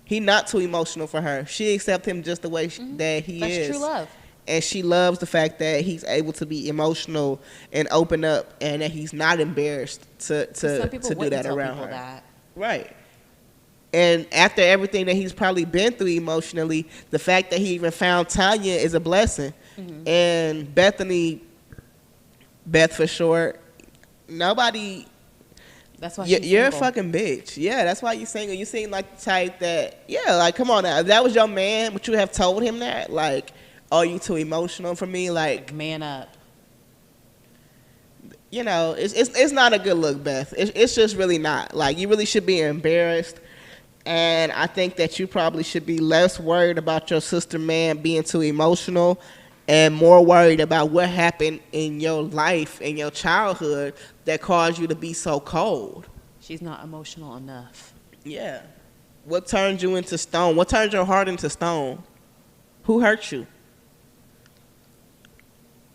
He's not too emotional for her. She accepts him just the way that he is. That's true love. And she loves the fact that he's able to be emotional and open up, and that he's not embarrassed to do that around her. That. Right. And after everything that he's probably been through emotionally, the fact that he even found Tanya is a blessing. And Bethany, Beth for short, nobody... That's why you're a fucking bitch. Yeah, that's why you're single. You seem like the type that, yeah, like, come on now. If that was your man, would you have told him that? Like, are you too emotional for me? Like, man up. You know, it's not a good look, Beth. It's just really not. Like, you really should be embarrassed. And I think that you probably should be less worried about your sister man being too emotional and more worried about what happened in your life, in your childhood, that caused you to be so cold. She's not emotional enough. Yeah. What turned you into stone? What turned your heart into stone? Who hurt you?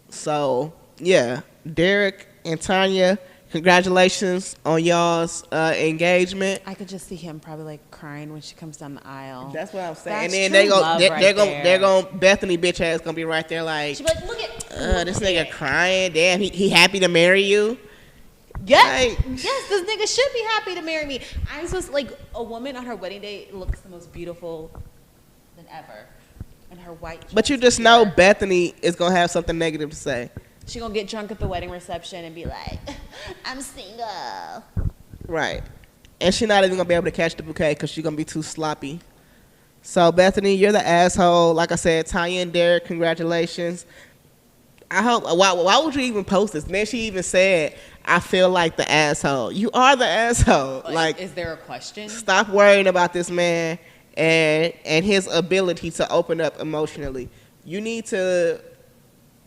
So, yeah. Derek and Tanya, congratulations on y'all's engagement. I could just see him probably like crying when she comes down the aisle. That's what I'm saying. And then they're going Bethany bitch ass gonna be right there like, she'll be like, look at this nigga crying. Damn, he happy to marry you. Yes, yes, this nigga should be happy to marry me. I'm supposed like a woman on her wedding day looks the most beautiful than ever, in her white dress. But you just know Bethany is gonna have something negative to say. She gonna get drunk at the wedding reception and be like, I'm single. Right. And she's not even gonna be able to catch the bouquet because she's gonna be too sloppy. So Bethany, you're the asshole. Like I said, Tanya and Derek, congratulations. I hope. Why would you even post this? And then she even said, I feel like the asshole. You are the asshole. Like, is there a question? Stop worrying about this man and his ability to open up emotionally. You need to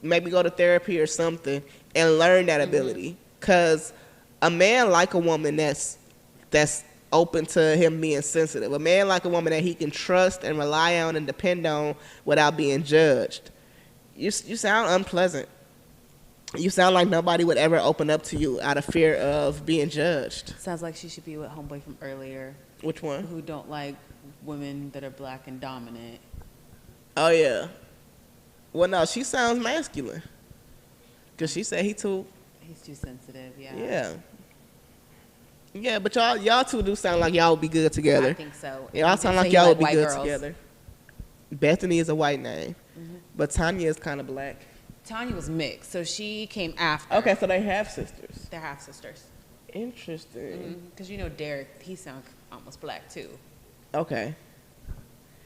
maybe go to therapy or something and learn that ability. Because a man like a woman that's open to him being sensitive. A man like a woman that he can trust and rely on and depend on without being judged. You sound unpleasant. You sound like nobody would ever open up to you out of fear of being judged. Sounds like she should be with homeboy from earlier. Which one? Who don't like women that are black and dominant. Oh yeah. Well, no, she sounds masculine. Cause she said he too. He's too sensitive. Yeah. Yeah. Yeah, but y'all two do sound like y'all would be good together. I think so. Y'all sound like y'all would be good together. Bethany is a white name, but Tanya is kind of black. Tanya was mixed, so she came after. Okay, so they have sisters. They're half sisters. Interesting. Because you know Derek, he sounds almost black too. Okay.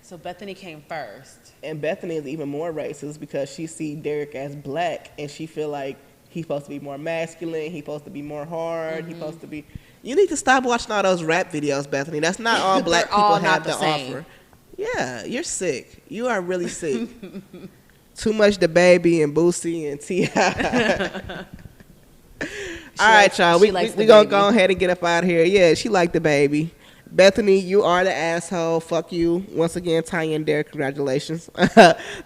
So Bethany came first. And Bethany is even more racist because she see Derek as black and she feel like he's supposed to be more masculine, he's supposed to be more hard, he's supposed to be... You need to stop watching all those rap videos, Bethany. That's not all black people all have not to the same. offer. Yeah, you're sick. You are really sick. Too much DaBaby and Boosie and T.I. All right, y'all. We going to go ahead and get up out of here. Yeah, she liked DaBaby. Bethany, you are the asshole. Fuck you. Once again, Tanya and Derek, congratulations.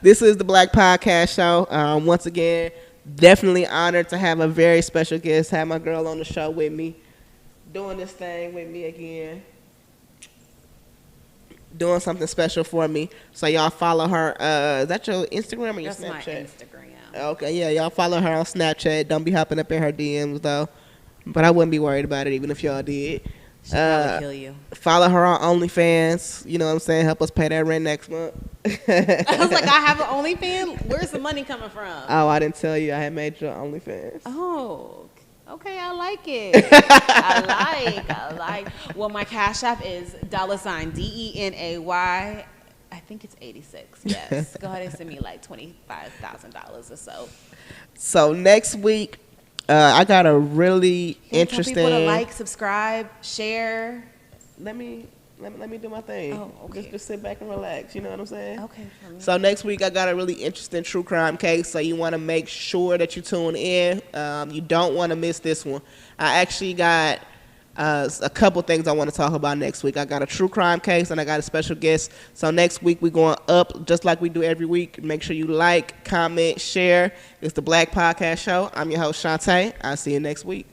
This is the Black Podcast Show. Once again, definitely honored to have a very special guest, have my girl on the show with me, doing this thing with me again, doing something special for me. So y'all follow her. Is that your Instagram or your Snapchat? That's my Instagram. Okay, yeah, y'all follow her on Snapchat. Don't be hopping up in her DMs, though. But I wouldn't be worried about it, even if y'all did. She'll probably kill you. Follow her on OnlyFans. You know what I'm saying? Help us pay that rent next month. I was like, I have an OnlyFans? Where's the money coming from? Oh, I didn't tell you I had made your OnlyFans. Oh, okay, I like it. I like. Well, my Cash App is $DENAY. I think it's 86. Yes. Go ahead and send me like $25,000 or so. So next week, I got a really interesting. Tell people to like, subscribe, share. Let me do my thing. Oh, okay. Just sit back and relax. You know what I'm saying? Okay. So next week I got a really interesting true crime case. So you want to make sure that you tune in. You don't want to miss this one. I actually got a couple things I want to talk about next week. I got a true crime case and I got a special guest. So next week we're going up just like we do every week. Make sure you like, comment, share. It's the Black Podcast Show. I'm your host, Auchante. I'll see you next week.